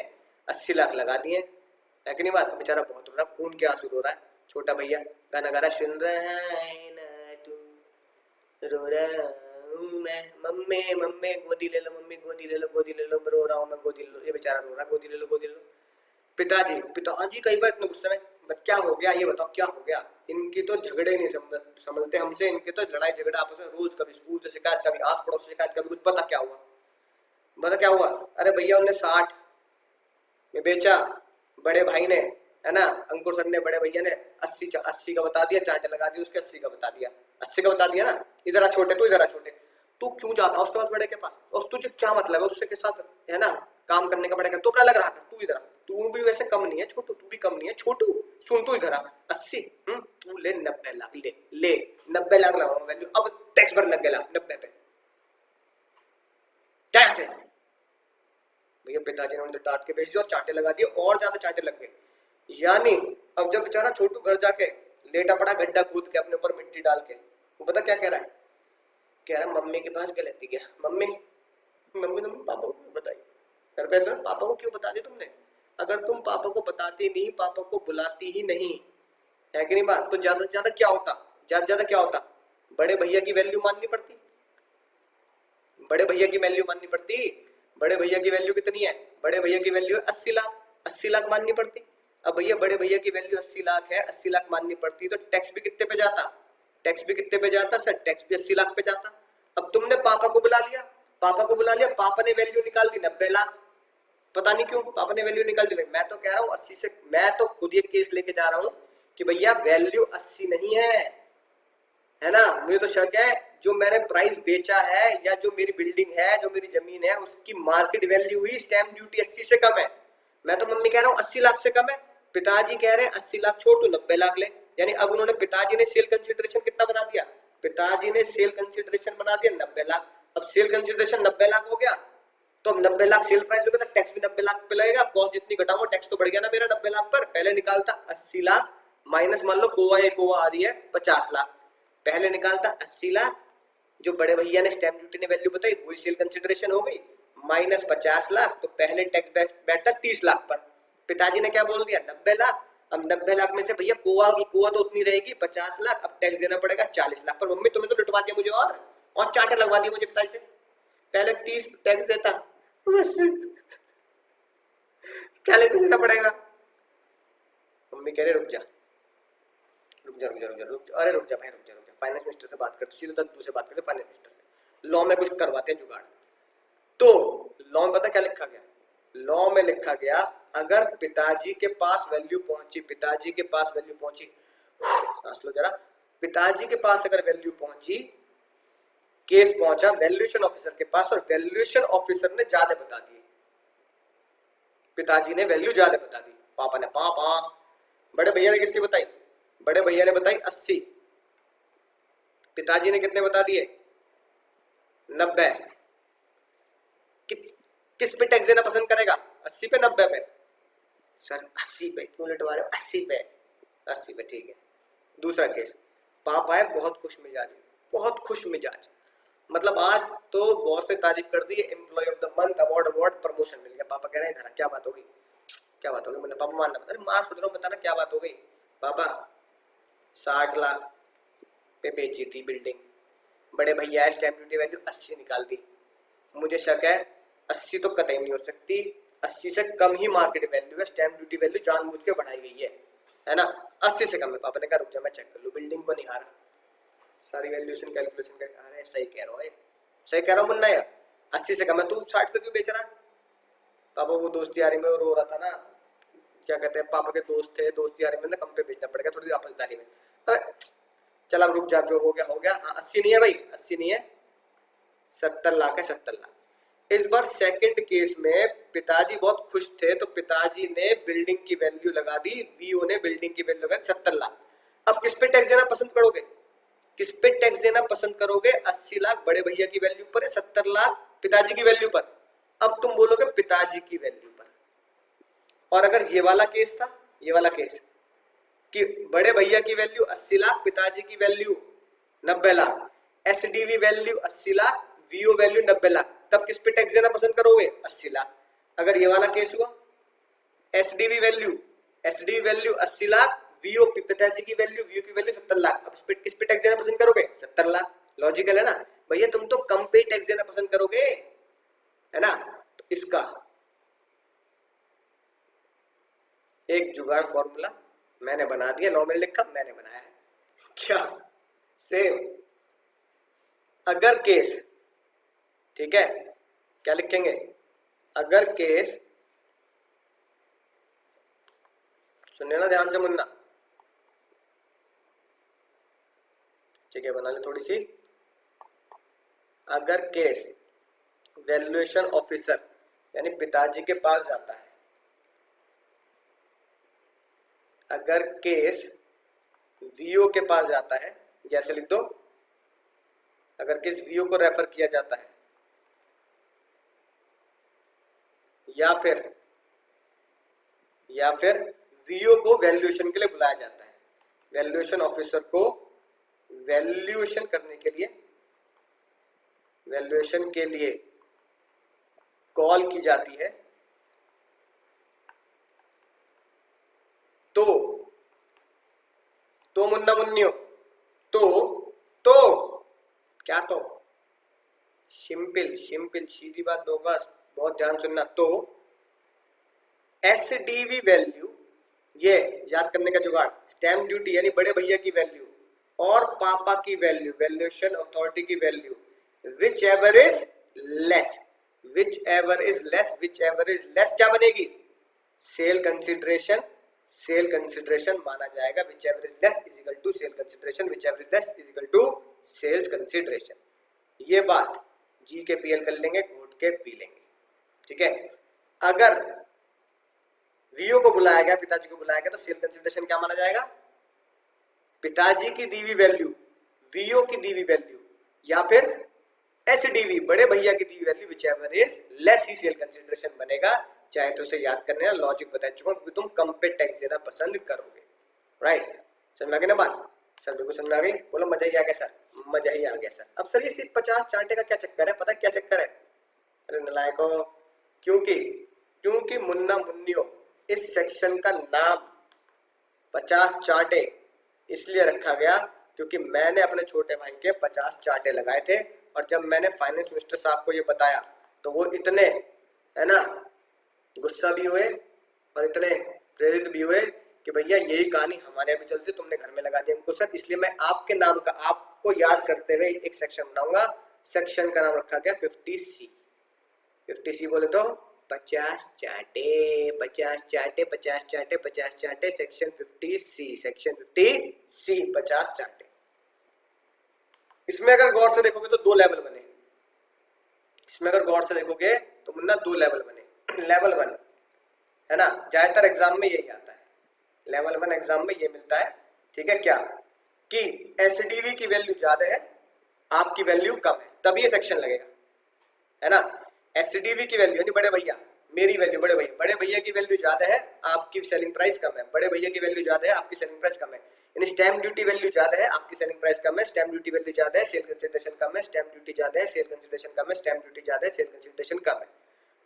S2: 80 लाख लगा दिए, है कि नहीं बात। बेचारा बहुत रो रहा, खून के आंसू रो रहा है। छोटा भैया गाना गा रहा, सुन रहा है ना तू रो रहा हूँ मैं, मम्मी मम्मी गोदी ले लो, मम्मी गोदी ले लो, गोदी ले लो, रो रहा हूँ मैं, गोदी ले लो। ये बेचारा रो रहा है, गोदी ले लो, गोदी ले लो। पिताजी कई बार इतने गुस्से में, क्या हो गया ये बताओ, क्या हो गया। इनकी तो झगड़े नहीं समझते हमसे, इनके तो लड़ाई झगड़ा आपस में रोज, कभी स्कूल से शिकायत, कभी आस पड़ोस से शिकायत, कभी कुछ। पता क्या हुआ, बता क्या हुआ। अरे भैया उन्हें 60 में बेचा, बड़े भाई ने, है ना, अंकुर सर ने, बड़े भैया ने 80 का बता दिया, चांटे लगा दिए उसके, 80 का बता दिया, 80 का बता दिया ना। इधर आ छोटे, तू इधर आ छोटे, तू क्यों जाता उसके बाद बड़े के पास, और तुझे क्या मतलब है उससे के साथ, है ना, काम करने का। बड़े का तो क्या लग रहा था, तू इधर आ, तू भी वैसे कम नहीं है छोटू, तू भी कम नहीं है छोटू, सुन तू इधर आ, 80, तू ले 90 लाख, ले 90 लाख लगाऊंगा वैल्यू, अब टैक्स भर 90 लाख, 90 पे टैक्स है। भैया पिताजी ने उन्हें डांट के भेज दिया और चांटे लगा दिए, और ज्यादा चांटे लग गए। यानी अब जब बेचारा छोटू घर जाके लेटा पड़ा गड्ढा कूद के अपने ऊपर मिट्टी डाल के, वो पता क्या कह रहा है, कह रहा मम्मी के पास गलती क्या, मम्मी मम्मी तुमने पापा को क्यों बताई, घर पे सर पापा को क्यों बता दी तुमने। अगर तुम पापा को बताती नहीं, पापा को बुलाती ही नहीं, है कि नहीं बात, तो ज्यादा से ज्यादा क्या होता, ज्यादा ज्यादा क्या होता, बड़े भैया की वैल्यू माननी पड़ती, बड़े भैया की वैल्यू माननी पड़ती। बड़े भैया की वैल्यू कितनी है, बड़े भैया की वैल्यू 80 लाख, 80 लाख माननी पड़ती। अब भैया बड़े भैया की वैल्यू 80 लाख है, 80 लाख माननी पड़ती, तो टैक्स भी कितने पे जाता, टैक्स भी कितने पे जाता सर, टैक्स भी 80 लाख पे जाता। अब तुमने पापा को बुला लिया, पापा को बुला लिया, पापा ने वैल्यू निकाल दी 90 लाख, पता नहीं क्यों पापा ने वैल्यू निकाल दी। मैं तो कह रहा हूँ 80 से, मैं तो खुद ये केस लेके जा रहा हूँ कि भैया वैल्यू 80 नहीं है, है ना। मुझे तो शक है जो मैंने प्राइस बेचा है या जो मेरी बिल्डिंग है, जो मेरी जमीन है, उसकी मार्केट वैल्यू हुई स्टैंप ड्यूटी 80 से कम है। मैं तो मम्मी कह रहा हूँ 80 लाख से कम है, पिताजी कह रहे हैं 80 लाख छोड़ तू 90 लाख ले। यानी अब उन्होंने, पिताजी ने सेल कंसिडरेशन कितना बना दिया, पिताजी ने सेल कंसिडरेशन बना दिया 90 लाख। अब सेल कंसिडरेशन 90 लाख हो गया तो अब 90 लाख सेल प्राइस हो गया, तो टैक्स भी 90 लाख पे लगेगा। कॉस्ट जितनी घटाऊंगा टैक्स तो बढ़ गया ना मेरा 90 लाख पर। पहले निकालता 80 लाख माइनस, मान लो गोवा एक गोवा आ रही है 50 लाख, पहले निकालता 80 लाख, जो बड़े भैया ने स्टैंप ड्यूटी ने वैल्यू बताई वही सेल कंसिडरेशन हो गई, माइनस 50 लाख, तो पहले टैक्स बैठता 30 लाख पर। पिताजी ने क्या बोल दिया 90 लाख। अब 90 लाख में से भैया गोवा की गोवा तो उतनी रहेगी 50 लाख, अब टैक्स देना पड़ेगा 40 लाख पर। मम्मी तुम्हें तो लुटवा दिया मुझे और चांटे लगवा दिए मुझे पिताजी से। पहले 30 टैक्स देता, बस 40 देना पड़ेगा। मम्मी कह रहे रुक जा रुक जा रुक जा रुक जा रुक जा, अरे रुक जा भाई रुक जा, फाइनेंस मिनिस्टर से बात करते, सीधे दद्दू से बात करते, फाइनेंस मिनिस्टर से लॉ में कुछ करवाते हैं जुगाड़। तो लॉ में पता क्या लिखा गया, लॉ में लिखा गया अगर पिताजी के पास वैल्यू पहुंची, पिताजी के पास वैल्यू पहुंची, सांस लो जरा, पिताजी के पास अगर वैल्यू पहुंची, केस पहुंचा वैल्यूएशन ऑफिसर के पास और वैल्यूएशन ऑफिसर ने ज्यादा बता दी, पिताजी ने वैल्यू ज्यादा बता दी, पापा ने पापा, बड़े भैया ने कितनी बताई, बड़े भैया ने बताई 80, पिताजी ने कितने बता दिए 90। किस पे टैक्स देना पसंद करेगा, 80 पे 90 पे? सर 80 पे क्यों लिटवा रहे हो, 80 पे, 80 पे ठीक है। दूसरा केस, पापा है बहुत खुश मिजाज, बहुत खुश मिजाज, मतलब आज तो बॉस ने तारीफ कर दी, employee of the month award promotion मिल गया। पापा कह रहे हैं क्या बात हो गई, क्या बात हो गई, मैंने पापा मानना, अरे मार सोच रहा हूँ, बताना क्या बात हो गई। पापा 60 लाख पे बेची थी बिल्डिंग, बड़े भैया है स्टैंप ड्यूटी वैल्यू 80 निकाल दी, मुझे शक है 80 तो कतई नहीं हो सकती, 80 से कम ही मार्केट वैल्यू है, स्टैंप ड्यूटी वैल्यू जानबूझ के बढ़ाई गई है ना, 80 से कम है। पापा ने कहा रुक जा मैं चेक कर लूँ, बिल्डिंग को निहारा, सारी वैल्यूएशन कैलकुलेशन कर, अरे सही कह रहा हो, सही कह रहा हूँ मुन्ना यार, 80 से कम है, तू 60 पे क्यों बेच रहा है? पापा वो दोस्ती यारी में रो रहा था ना, क्या कहते हैं, पापा के दोस्त थे, दोस्ती यारी में ना कम पे बेचना पड़ेगा, थोड़ी आपसदारी में। चल अब रुक जा, जो हो गया हो गया। हाँ 80 नहीं है भाई, 80 नहीं है, 70 लाख है, 70 लाख। इस बार सेकंड केस में पिताजी बहुत खुश थे, तो पिताजी ने बिल्डिंग की वैल्यू लगा दी, वीओ ने बिल्डिंग की वैल्यू लगा दी 70 लाख। अब किस पे टैक्स देना पसंद करोगे, किस पे टैक्स देना पसंद करोगे? 80 लाख बड़े भैया की वैल्यू पर है, 70 लाख पिताजी की वैल्यू पर। अब तुम बोलोगे पिताजी की वैल्यू पर। और अगर ये वाला केस था, ये वाला केस कि बड़े भैया की वैल्यू 80 लाख, पिताजी की value 90 lakh, SDV value 80 lakh, VO value 90 lakh, तब किस पे टैक्स देना पसंद करोगे? 80 लाख। अगर ये वाला केस हुआ, एसडीवी वैल्यू 80 लाख, वीओ पिताजी की वैल्यू, वीओ की वैल्यू 70 लाख, अब किस पे टैक्स देना पसंद करोगे? 70 लाख। लॉजिकल है ना भैया, तुम तो कम पे टैक्स देना पसंद करोगे, है ना। तो इसका एक जुगाड़ फॉर्मूला मैंने बना दिया, लॉ में लिखा, मैंने बनाया है। क्या? सेम अगर केस, ठीक है, क्या लिखेंगे? अगर केस, सुनने ना ध्यान से मुन्ना, ठीक है, बना ले थोड़ी सी। अगर केस वैल्यूएशन ऑफिसर यानी पिताजी के पास जाता है, अगर केस वीओ के पास जाता है, जैसे लिख दो, अगर केस वीओ को रेफर किया जाता है या फिर वीओ को वैल्यूएशन के लिए बुलाया जाता है, वैल्यूएशन ऑफिसर को वैल्यूएशन करने के लिए, वैल्यूएशन के लिए कॉल की जाती है, तो मुन्ना मुन्नियो, तो क्या, तो सिंपल सीधी बात होगा, बहुत ध्यान सुनना। तो एसडीवी वैल्यू, ये याद करने का जुगाड़, स्टैंप ड्यूटी यानी बड़े भैया की वैल्यू और पापा की वैल्यू, वैल्यूएशन अथॉरिटी की value, whichever is less क्या बनेगी? सेल कंसिडरेशन माना जाएगा। Whichever is less is equal to sale consideration, whichever is less is equal to sales consideration. ये बात जी के पीएल कर लेंगे, घोट के पी लेंगे, ठीक है। अगर वीओ को बुलाया गया, पिताजी को बुलाया गया, तो सेल कंसिडरेशन क्या माना जाएगा? पिताजी की दी हुई वैल्यू, वीओ की दी हुई वैल्यू, या फिर एसडीवी बड़े भैया की दी हुई value, whichever is less ही सेल कंसिडरेशन बनेगा। चाहे तो उसे याद करने, लॉजिक बता चुका हूं, तुम कम पे टैक्स देना पसंद करोगे, राइट। समझ में आ गई ना बात? सर बिल्कुल समझ में आ गई। बोलो मजा ही आ गया सर, मजा ही आ गया सर। अब सर ये सिर्फ 50 चांटे का क्या चक्कर है? पता क्या चक्कर है? अरे नलायको, क्योंकि क्योंकि मुन्ना मुन्नियों, इस सेक्शन का नाम 50 चांटे इसलिए रखा गया क्योंकि मैंने अपने छोटे भाई के 50 चांटे लगाए थे, और जब मैंने फाइनेंस मिनिस्टर साहब को ये बताया तो वो इतने, है ना, गुस्सा भी हुए और इतने प्रेरित भी हुए कि भैया यही कहानी हमारे यहाँ भी चलती, तुमने घर में लगा दिया हमको सर। इसलिए मैं आपके नाम का, आपको याद करते हुए एक सेक्शन बनाऊंगा। सेक्शन का नाम रखा गया 50C। 50C बोले तो 50 चांटे, 50 चांटे, 50 चांटे, 50 चांटे, सेक्शन 50C, सेक्शन 50C, 50 चांटे। इसमें अगर गौर से देखोगे तो दो लेवल बने। इसमें अगर गौर से देखोगे तो मुन्ना दो लेवल बने। लेवल 1, है ना, ज्यादातर एग्जाम में यही आता है, लेवल 1 एग्जाम में ये मिलता है, ठीक है, क्या कि एसडीवी की वैल्यू ज्यादा है, आपकी वैल्यू कम है, तब ये सेक्शन लगेगा, है ना। एसडीवी की वैल्यू यानी बड़े भैया, मेरी वैल्यू, बड़े भैया की वैल्यू ज्यादा है, आपकी सेलिंग प्राइस कम है, बड़े भैया की वैल्यू ज्यादा है, आपकी सेलिंग प्राइस कम है। यानी स्टैम्प ड्यूटी वैल्यू ज्यादा है, आपकी सेलिंग प्राइस कम है, स्टैम्प ड्यूटी वैल्यू ज्यादा है, सेल कंसिडरेशन कम है, स्टैम्प ड्यूटी ज्यादा है, सेल कंसिडरेशन कम है, स्टैम्प ड्यूटी ज्यादा है, सेल कंसिडरेशन कम है।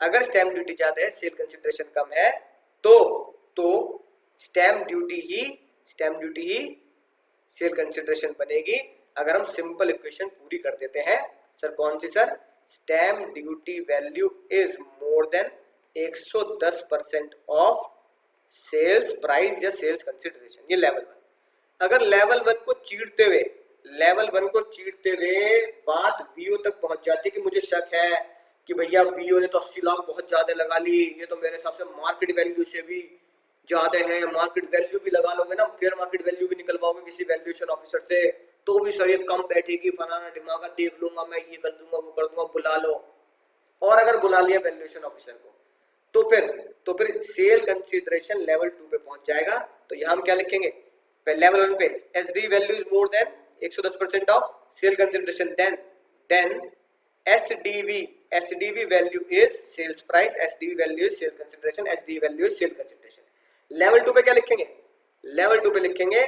S2: अगर स्टैम्प ड्यूटी ज्यादा है, सेल कंसिडरेशन कम है, तो स्टैम्प ड्यूटी ही सेल कंसिडरेशन बनेगी। अगर हम सिंपल इक्वेशन पूरी कर देते हैं सर, कौन सी sir? Stamp duty value is more than 110% of sales price या सेल्स कंसिडरेशन, ये लेवल 1। अगर लेवल 1 को चीरते हुए बात वीओ तक पहुंच जाती है कि मुझे शक है कि भैया वीओ ने तो 80 लाख बहुत ज्यादा लगा ली, ये तो मेरे हिसाब से मार्केट वैल्यू से भी ज्यादा है, मार्केट वैल्यू भी लगा लोगे ना, फेयर मार्केट वैल्यू भी निकलवाओगे किसी वैल्यूएशन ऑफिसर से, तो भी सर ये कम बैठेगी, फलाना दिमाग देख लूंगा मैं, ये कर दूंगा, वो कर दूंगा, बुला लो। और अगर बुला लिया वैल्यूएशन ऑफिसर को, तो फिर सेल कंसीडरेशन लेवल 2 पे पहुंच जाएगा। तो यहां हम क्या लिखेंगे? लेवल 1 पे SD value is more than 110% of sale consideration, then SDV value is sales price, SDV value is sale consideration, SDV value is sale consideration. Level 2 पे क्या लिखेंगे? लेवल 2 पे लिखेंगे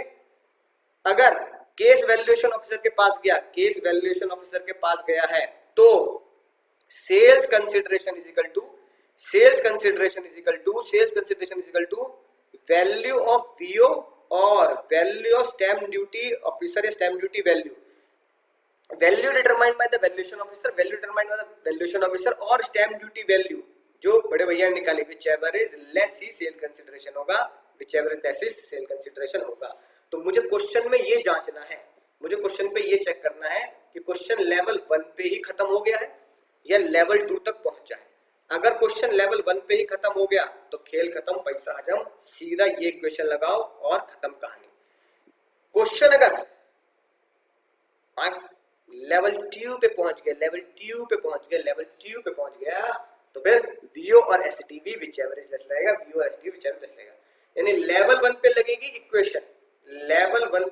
S2: अगर केस वैल्यूएशन ऑफिसर के पास गया, केस वैल्यूएशन ऑफिसर के पास गया है, तो sales consideration is equal to value of VO और value of stamp duty officer या stamp duty value determined by the valuation officer, और स्टैम्प ड्यूटी वैल्यू जो बड़े भैया ने निकाली, विच एवर इज लेस ही सेल कंसीडरेशन होगा, विच एवर इज लेस ही सेल कंसीडरेशन होगा। तो मुझे क्वेश्चन में ये जांचना है, मुझे क्वेश्चन पे ये चेक करना है कि क्वेश्चन लेवल 1 पे ही खत्म हो गया है या लेवल 2 तक पहुंचा है। अगर क्वेश्चन लेवल 1 पे ही खत्म हो गया तो खेल खत्म, पैसा हजम, सीधा ये क्वेश्चन लगाओ और खत्म कहानी। क्वेश्चन अगर लेवल 2 पे पहुंच गया, तो फिर वीओ और SDV whichever is less लगेगा, वीओ और एसडीवी विच एवर लेस लगेगा। यानी लेवल 1 पे लगेगी इक्वेशन, लेवल 1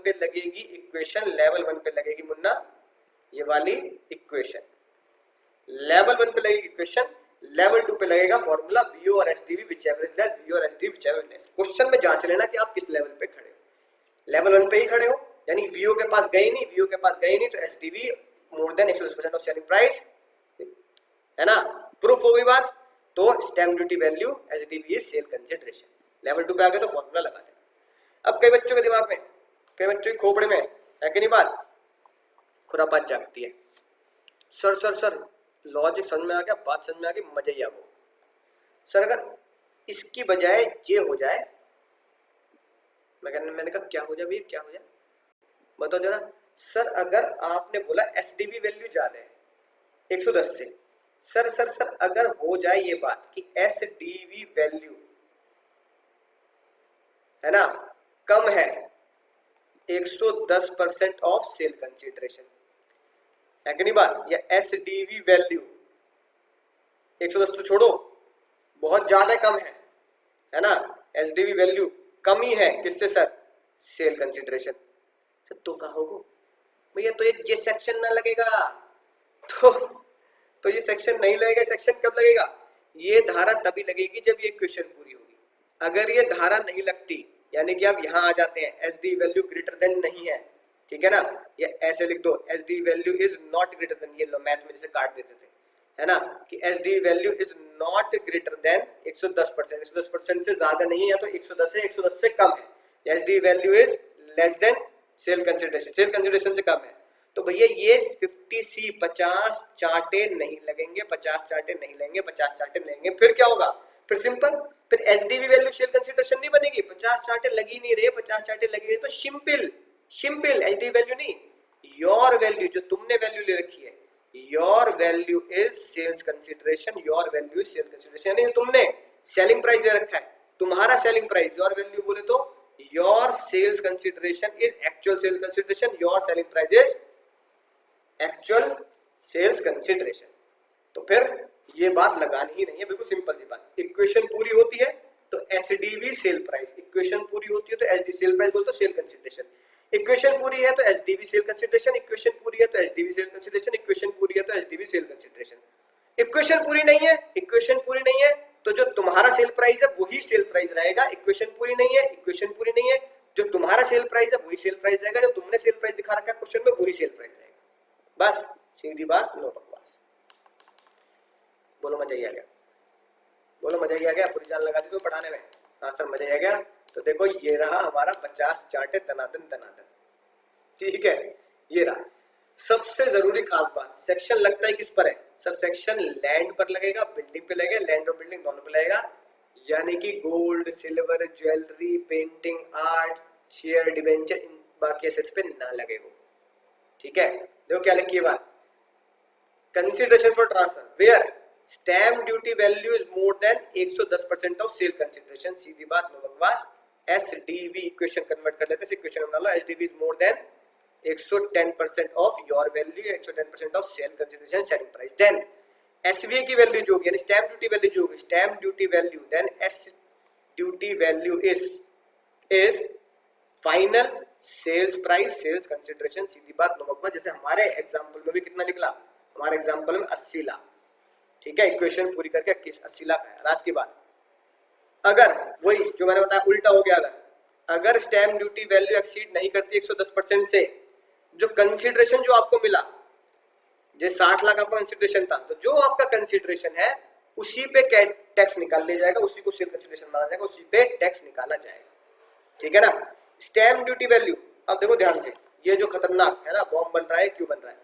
S2: पे लगेगी मुन्ना ये वाली इक्वेशन, लेवल 1 पे लगेगी इक्वेशन, लेवल 2 पे लगेगा फॉर्मूला वीओ और SDV whichever is less, VO और SDV whichever less. Question में जांच लेना कि आप किस लेवल पे खड़े हो। लेवल 1 पे ही खड़े हो यानी वीओ के पास गए नहीं, तो SDV more than 110% of selling price, है ना, प्रूफ हो गई बात। तो stamp duty value SDV is sale consideration. Level 2 पे आ गए तो फॉर्मूला लगा देना। अब कई बच्चों के दिमाग में, कई बच्चों की खोपड़े में है कि नहीं बात, खुरापात जागती है, सर लॉजिक समझ में आ गया, बात समझ में आ गई, मजा ही आ गया सर। अगर इसकी बजाय ये हो जाए, मैंने कहा क्या हो जाए भैया, क्या हो जाए बताओ जरा सर। अगर आपने बोला एसडीवी वैल्यू ज्यादा है 110 से, सर अगर हो जाए ये बात कि एसडीवी वैल्यू, है ना, कम है 110% ऑफ सेल कंसीडरेशन, है कि नहीं बात? या एसडीवी वैल्यू 110 तो छोड़ो, बहुत ज्यादा कम है ना? एसडीवी वैल्यू कम ही है किससे सर? Cell consideration. तो कहोगे भैया तो ये सेक्शन ना लगेगा, तो तो ये सेक्शन नहीं लगेगा। सेक्शन कब लगेगा? ये धारा तभी लगेगी जब ये इक्वेशन पूरी होगी। अगर ये धारा नहीं लगती, यानी कि आप यहाँ आ जाते हैं S D value greater than नहीं है, ठीक है ना, ये ऐसे लिख दो S D value is not greater than, ये लो मैथ में जैसे काट देते थे, है ना, कि S D value is not greater than 110%, 110% से ज्यादा नहीं है, या तो 110 है, 110 से कम है। S D value is less than sale consideration, sale consideration से कम है, तो भैया ये 50C 50 चार्टे नहीं लगेंगे, 50 चार्टे नहीं लेंगे, 50 चार्टे लेंगे। फिर क्या होगा? फिर सिंपल, फिर एसडीवी वैल्यू सेल कंसिडरेशन नहीं बनेगी, 50 चार्टे लगी नहीं रहे, 50 चार्टे लगी रहे, तो सिंपल सिंपल एसडीवी वैल्यू नहीं, योर वैल्यू जो तुमने वैल्यू ले रखी है, your value is sales consideration, your value is sale consideration, यानी तुमने सेलिंग प्राइस दे रखा है, तुम्हारा सेलिंग प्राइस, योर वैल्यू बोले तो your sales consideration is actual sale consideration, your selling price is actual sales consideration. तो फिर ये बात लगानी ही नहीं है, बिल्कुल सिंपल सी बात। इक्वेशन पूरी होती है तो एसडीवी सेल प्राइस, इक्वेशन पूरी होती है तो एसडी सेल प्राइस बोल तो सेल कंसिडरेशन, इक्वेशन पूरी है तो एसडीवी सेल कंसिडरेशन, इक्वेशन पूरी है तो एसडीवी सेल कंसिडरेशन, इक्वेशन पूरी है तो एसडीवी सेल कंसिडरेशन। इक्वेशन पूरी नहीं है, इक्वेशन पूरी नहीं है तो जो तुम्हारा सेल प्राइस है वही सेल प्राइस रहेगा। इक्वेशन पूरी नहीं है, इक्वेशन पूरी नहीं है, जो तुम्हारा सेल प्राइस है वही सेल प्राइस रहेगा, जो तुमने सेल प्राइस दिखा रखा है क्वेश्चन में वही सेल प्राइस रहेगा। बस सीधी बात, नो बकवास। बोलो मजा ही आ गया, बोलो मजा ही आ गया, पूरी जान लगा दी तो पढ़ाने में। हाँ सर मजा ही आ गया। तो देखो ये रहा हमारा 50 चार्टे दनादन दनादन, ठीक है, ये रहा। सबसे जरूरी खास बात, सेक्शन लगता है किस पर है सर? सेक्शन लैंड पर लगेगा, बिल्डिंग पे लगेगा, लैंड और बिल्डिंग दोनों पे लगेगा, यानी कि gold silver jewellery painting art share debenture इन बाकी एसेट्स पे ना लगेगा, ठीक है। देखो क्या लिखी है बात, consideration for transfer where stamp duty value is more than 110% of sale consideration, सीधी बात, नो बकवास। एसडीवी इक्वेशन कन्वर्ट कर लेते हैं, इक्वेशन बना लो, SDV is more than 110% of your value, 110% of sale consideration selling price. Then SVA की value जो होगी, यानी स्टैम्प ड्यूटी वैल्यू जो होगी, stamp duty value, then S duty value is final sales price sales consideration, सीधी बात, no बकवास। जैसे हमारे एग्जांपल में भी कितना निकला, हमारे एग्जांपल में 80 लाख, ठीक है, इक्वेशन पूरी करके 80 लाख है। आज की बात, अगर वही जो मैंने बताया उल्टा हो गया, अगर स्टैम्प ड्यूटी वैल्यू एक्सीड नहीं करती 110% से, जो कंसिडरेशन जो आपको मिला, जैसे 60 लाख आपका कंसिडरेशन था, तो जो आपका कंसिडरेशन है उसी पे टैक्स निकाल लिया जाएगा, उसी को सेल कंसिडरेशन माना जाएगा, उसी पे टैक्स निकाला जाएगा, ठीक है ना। स्टैम्प ड्यूटी वैल्यू, अब देखो ध्यान से, ये जो खतरनाक है ना बॉम्ब बन रहा है, क्यों बन रहा है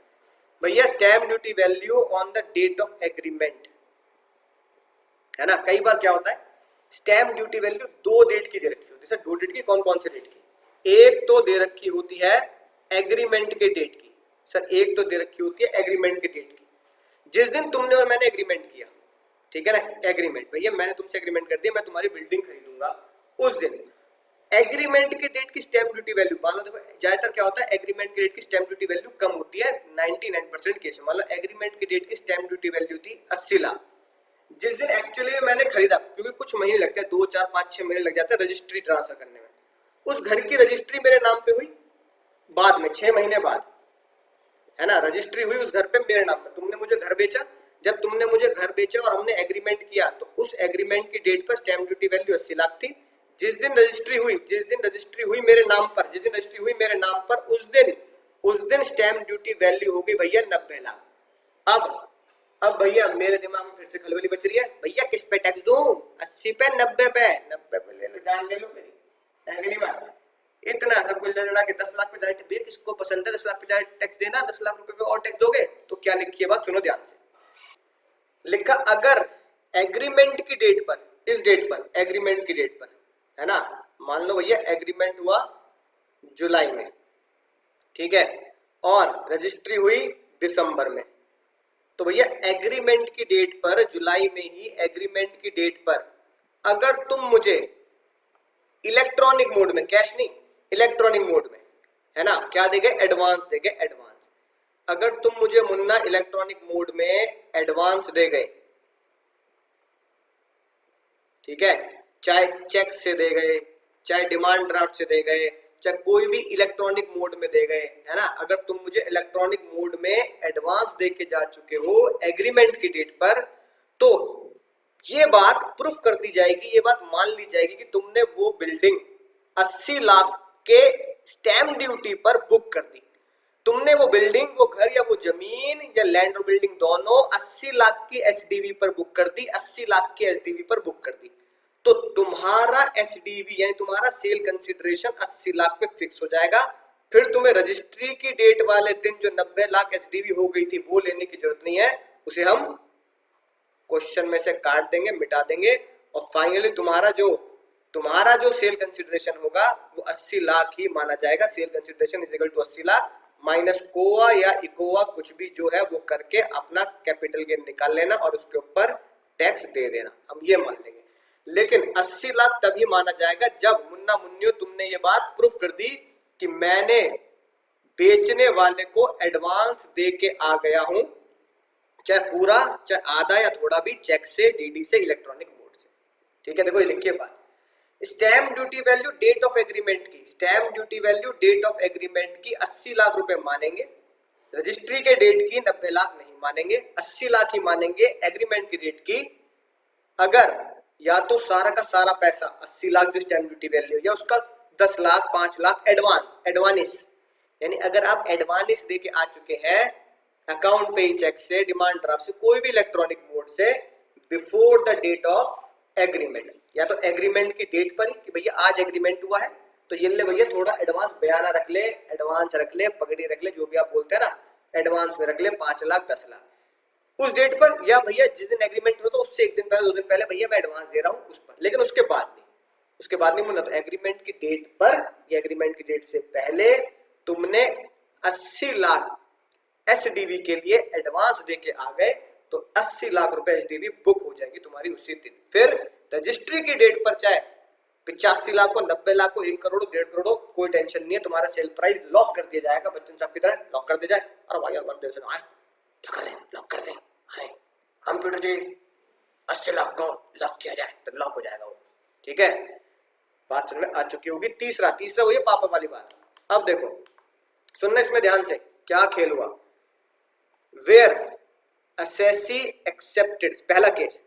S2: भैया? Stamp duty value on the date of agreement, है ना। कई बार क्या होता है, स्टैम्प ड्यूटी वैल्यू 2 डेट की दे रखी होती है। सर 2 डेट की, कौन कौन से डेट की? एक तो दे रखी होती है एग्रीमेंट के डेट की, सर एक तो दे रखी होती है एग्रीमेंट के डेट की, जिस दिन तुमने और मैंने एग्रीमेंट किया, ठीक है ना। एग्रीमेंट भैया मैंने तुमसे एग्रीमेंट कर दिया, मैं तुम्हारी बिल्डिंग खरीदूंगा, उस दिन एग्रीमेंट के डेट की स्टैम्प ड्यूटी वैल्यू, मान लो देखो ज्यादातर क्या होता है, एग्रीमेंट के डेट की स्टैम्प ड्यूटी वैल्यू कम होती है 99% केस में। मान लो एग्रीमेंट की डेट की स्टैम्प ड्यूटी वैल्यू थी 80 लाख, जिस दिन एक्चुअली में मैंने खरीदा, क्योंकि कुछ महीने लगते हैं, 2 4 5 6 महीने लग जाते हैं रजिस्ट्री ट्रांसफर करने में, उस घर की रजिस्ट्री मेरे नाम पे हुई बाद में 6 महीने बाद, है ना, रजिस्ट्री हुई उस घर पे मेरे नाम पे, तुमने मुझे घर बेचा, जब तुमने मुझे घर बेचा और हमने एग्रीमेंट किया, तो उस एग्रीमेंट की डेट पर स्टैम्प ड्यूटी वैल्यू 80 लाख थी। जिस दिन रजिस्ट्री हुई मेरे नाम पर, जिस दिन रजिस्ट्री हुई मेरे नाम पर, उस दिन स्टैम्प ड्यूटी वैल्यू होगी भैया 90 लाख। अब भैया मेरे दिमाग में फिर से खलबली बच रही है, भैया किस पे टैक्स दूं? 80 पे 90 पे? 90 पे ले लो, जान ले लो मेरी, अगली बार इतना सब कुछ लड़ा के 10 लाख पे जाए, भैया किसको पसंद है 10 लाख पे जाए टैक्स देना, 10 लाख रुपए पे और टैक्स दोगे? तो क्या लिखी है बात, सुनो ध्यान से, लिखा अगर एग्रीमेंट की डेट पर, इस डेट पर, एग्रीमेंट की डेट पर, है ना, मान लो भैया एग्रीमेंट हुआ जुलाई में, ठीक है, और रजिस्ट्री हुई दिसंबर में, तो भैया एग्रीमेंट की डेट पर, जुलाई में ही एग्रीमेंट की डेट पर अगर तुम मुझे इलेक्ट्रॉनिक मोड में, कैश नहीं इलेक्ट्रॉनिक मोड में, है ना, क्या देगे, एडवांस देगे, एडवांस। अगर तुम मुझे मुन्ना इलेक्ट्रॉनिक मोड में एडवांस दे गए, ठीक है, चाहे चेक से दे गए, चाहे डिमांड ड्राफ्ट से दे गए, चाहे कोई भी इलेक्ट्रॉनिक मोड में दे गए, है ना, अगर तुम मुझे इलेक्ट्रॉनिक मोड में एडवांस दे के जा चुके हो एग्रीमेंट की डेट पर, तो ये बात प्रूफ कर दी जाएगी, ये बात मान ली जाएगी कि तुमने वो बिल्डिंग 80 लाख के स्टैम्प ड्यूटी पर बुक कर दी। तुमने वो बिल्डिंग, वो घर या वो जमीन या लैंड और बिल्डिंग दोनों 80 लाख की एसडीवी पर बुक कर दी, 80 लाख की एसडीवी पर बुक कर दी। तो तुम्हारा एसडीवी यानी तुम्हारा सेल कंसिडरेशन 80 लाख पे फिक्स हो जाएगा। फिर तुम्हें रजिस्ट्री की डेट वाले दिन जो 90 लाख एसडीवी हो गई थी वो लेने की जरूरत नहीं है, उसे हम क्वेश्चन में से काट देंगे, मिटा देंगे, और फाइनली तुम्हारा जो सेल कंसिडरेशन होगा वो 80 लाख ही माना जाएगा। Sale consideration is equal to 80 lakh minus कोआ या इकोआ कुछ भी जो है वो करके अपना कैपिटल गेन निकाल लेना और उसके ऊपर टैक्स दे देना, हम ये मान लेंगे। लेकिन 80 लाख तभी माना जाएगा जब मुन्ना मुन्नियो तुमने ये बात प्रूफ कर दी कि मैंने बेचने वाले को एडवांस दे के आ गया हूं, चाहे पूरा चाहे आधा या थोड़ा भी, चेक से, डीडी से, इलेक्ट्रॉनिक मोड से। ठीक है, देखो ये लिखिए बात। Stamp duty value date of agreement की, stamp duty value date of agreement की 80 लाख रुपए मानेंगे, रजिस्ट्री के डेट की 90 लाख नहीं मानेंगे, 80 लाख ही मानेंगे एग्रीमेंट की डेट की। अगर या तो सारा का सारा पैसा 80 लाख जो स्टैम्प ड्यूटी वैल्यू या उसका 10 लाख 5 लाख एडवांस यानी अगर आप एडवांस दे के आ चुके हैं अकाउंट पे, चेक से, डिमांड ड्राफ्ट से, कोई भी इलेक्ट्रॉनिक मोड से, before the date of agreement, या तो एग्रीमेंट की डेट पर ही कि भैया आज एग्रीमेंट हुआ है तो ये ले भैया थोड़ा एडवांस बयाना रख ले, एडवांस रख ले, पगड़ी रख ले, जो भी आप बोलते हैं ना, एडवांस में रख ले 5 लाख 10 लाख उस डेट पर, या भैया जिस दिन एग्रीमेंट हो तो उससे एक दिन पहले 2 दिन पहले भैया मैं एडवांस दे रहा हूं उस पर, लेकिन उसके बाद नहीं मुन्ना। तो एग्रीमेंट की डेट पर या एग्रीमेंट की डेट से पहले तुमने 80 लाख एसडीवी के लिए एडवांस दे के आ गए तो 80 लाख रुपए एसडीवी बुक हो जाएगी तुम्हारी उसी दिन। फिर रजिस्ट्री की डेट पर चाहे 85 लाख को, 90 लाख को, 1 करोड़, 1.5 करोड़, कोई टेंशन नहीं है, तुम्हारा सेल प्राइस लॉक कर दिया जाएगा, बच्चन साहब की तरह लॉक कर दिया जाए। अरे भाई यार टेंशन आए, क्या कर रहे हैं, लॉक कर दें, कंप्यूटर जी 80 लाख को लॉक किया जाए तो लॉक हो जाएगा वो। ठीक है, बात समझ में आ चुकी होगी। तीसरा वही पापा वाली बात। अब देखो सुनना इसमें ध्यान से, क्या खेल हुआ। वेयर असेसी एक्सेप्टेड, पहला केस,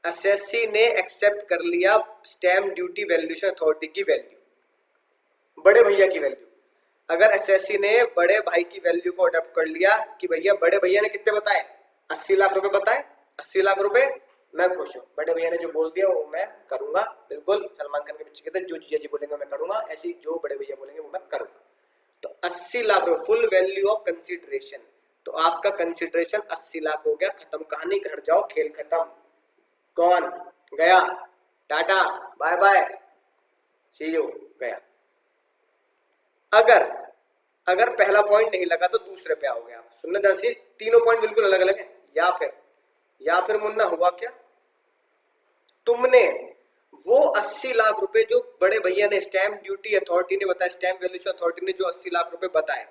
S2: असेसी ने एक्सेप्ट कर लिया स्टैम्प ड्यूटी वैल्यूएशन अथॉरिटी की वैल्यू, बड़े भैया की वैल्यू। अगर असेसी ने बड़े भाई की वैल्यू को अडॉप्ट कर लिया कि भैया बड़े भैया ने कितने बताए, 80 लाख रुपए बताए, 80 लाख रुपए, मैं खुश हूं, बड़े भैया ने जो बोल दिया वो मैं करूंगा, बिल्कुल सलमान खान के पीछे कहते हैं जो जीजा जी बोलेंगे मैं करूंगा, ऐसे ही जो बड़े भैया बोलेंगे वो मैं करूंगा। तो 80 लाख रुपए फुल वैल्यू ऑफ कंसिडरेशन, तो आपका कंसिडरेशन 80 लाख हो गया, खत्म कहानी, घर जाओ, खेल खत्म, कौन गया, tata bye bye see you, गया। अगर पहला पॉइंट नहीं लगा तो दूसरे पे आओगे आप, सुनना ध्यान से, तीनों पॉइंट बिल्कुल अलग अलग है। या फिर मुन्ना हुआ क्या, तुमने वो 80 लाख रुपए जो बड़े भैया ने स्टैम्प ड्यूटी अथॉरिटी ने बताया, स्टैम्प वैल्यूएशन अथॉरिटी ने जो 80 लाख रुपए बताए,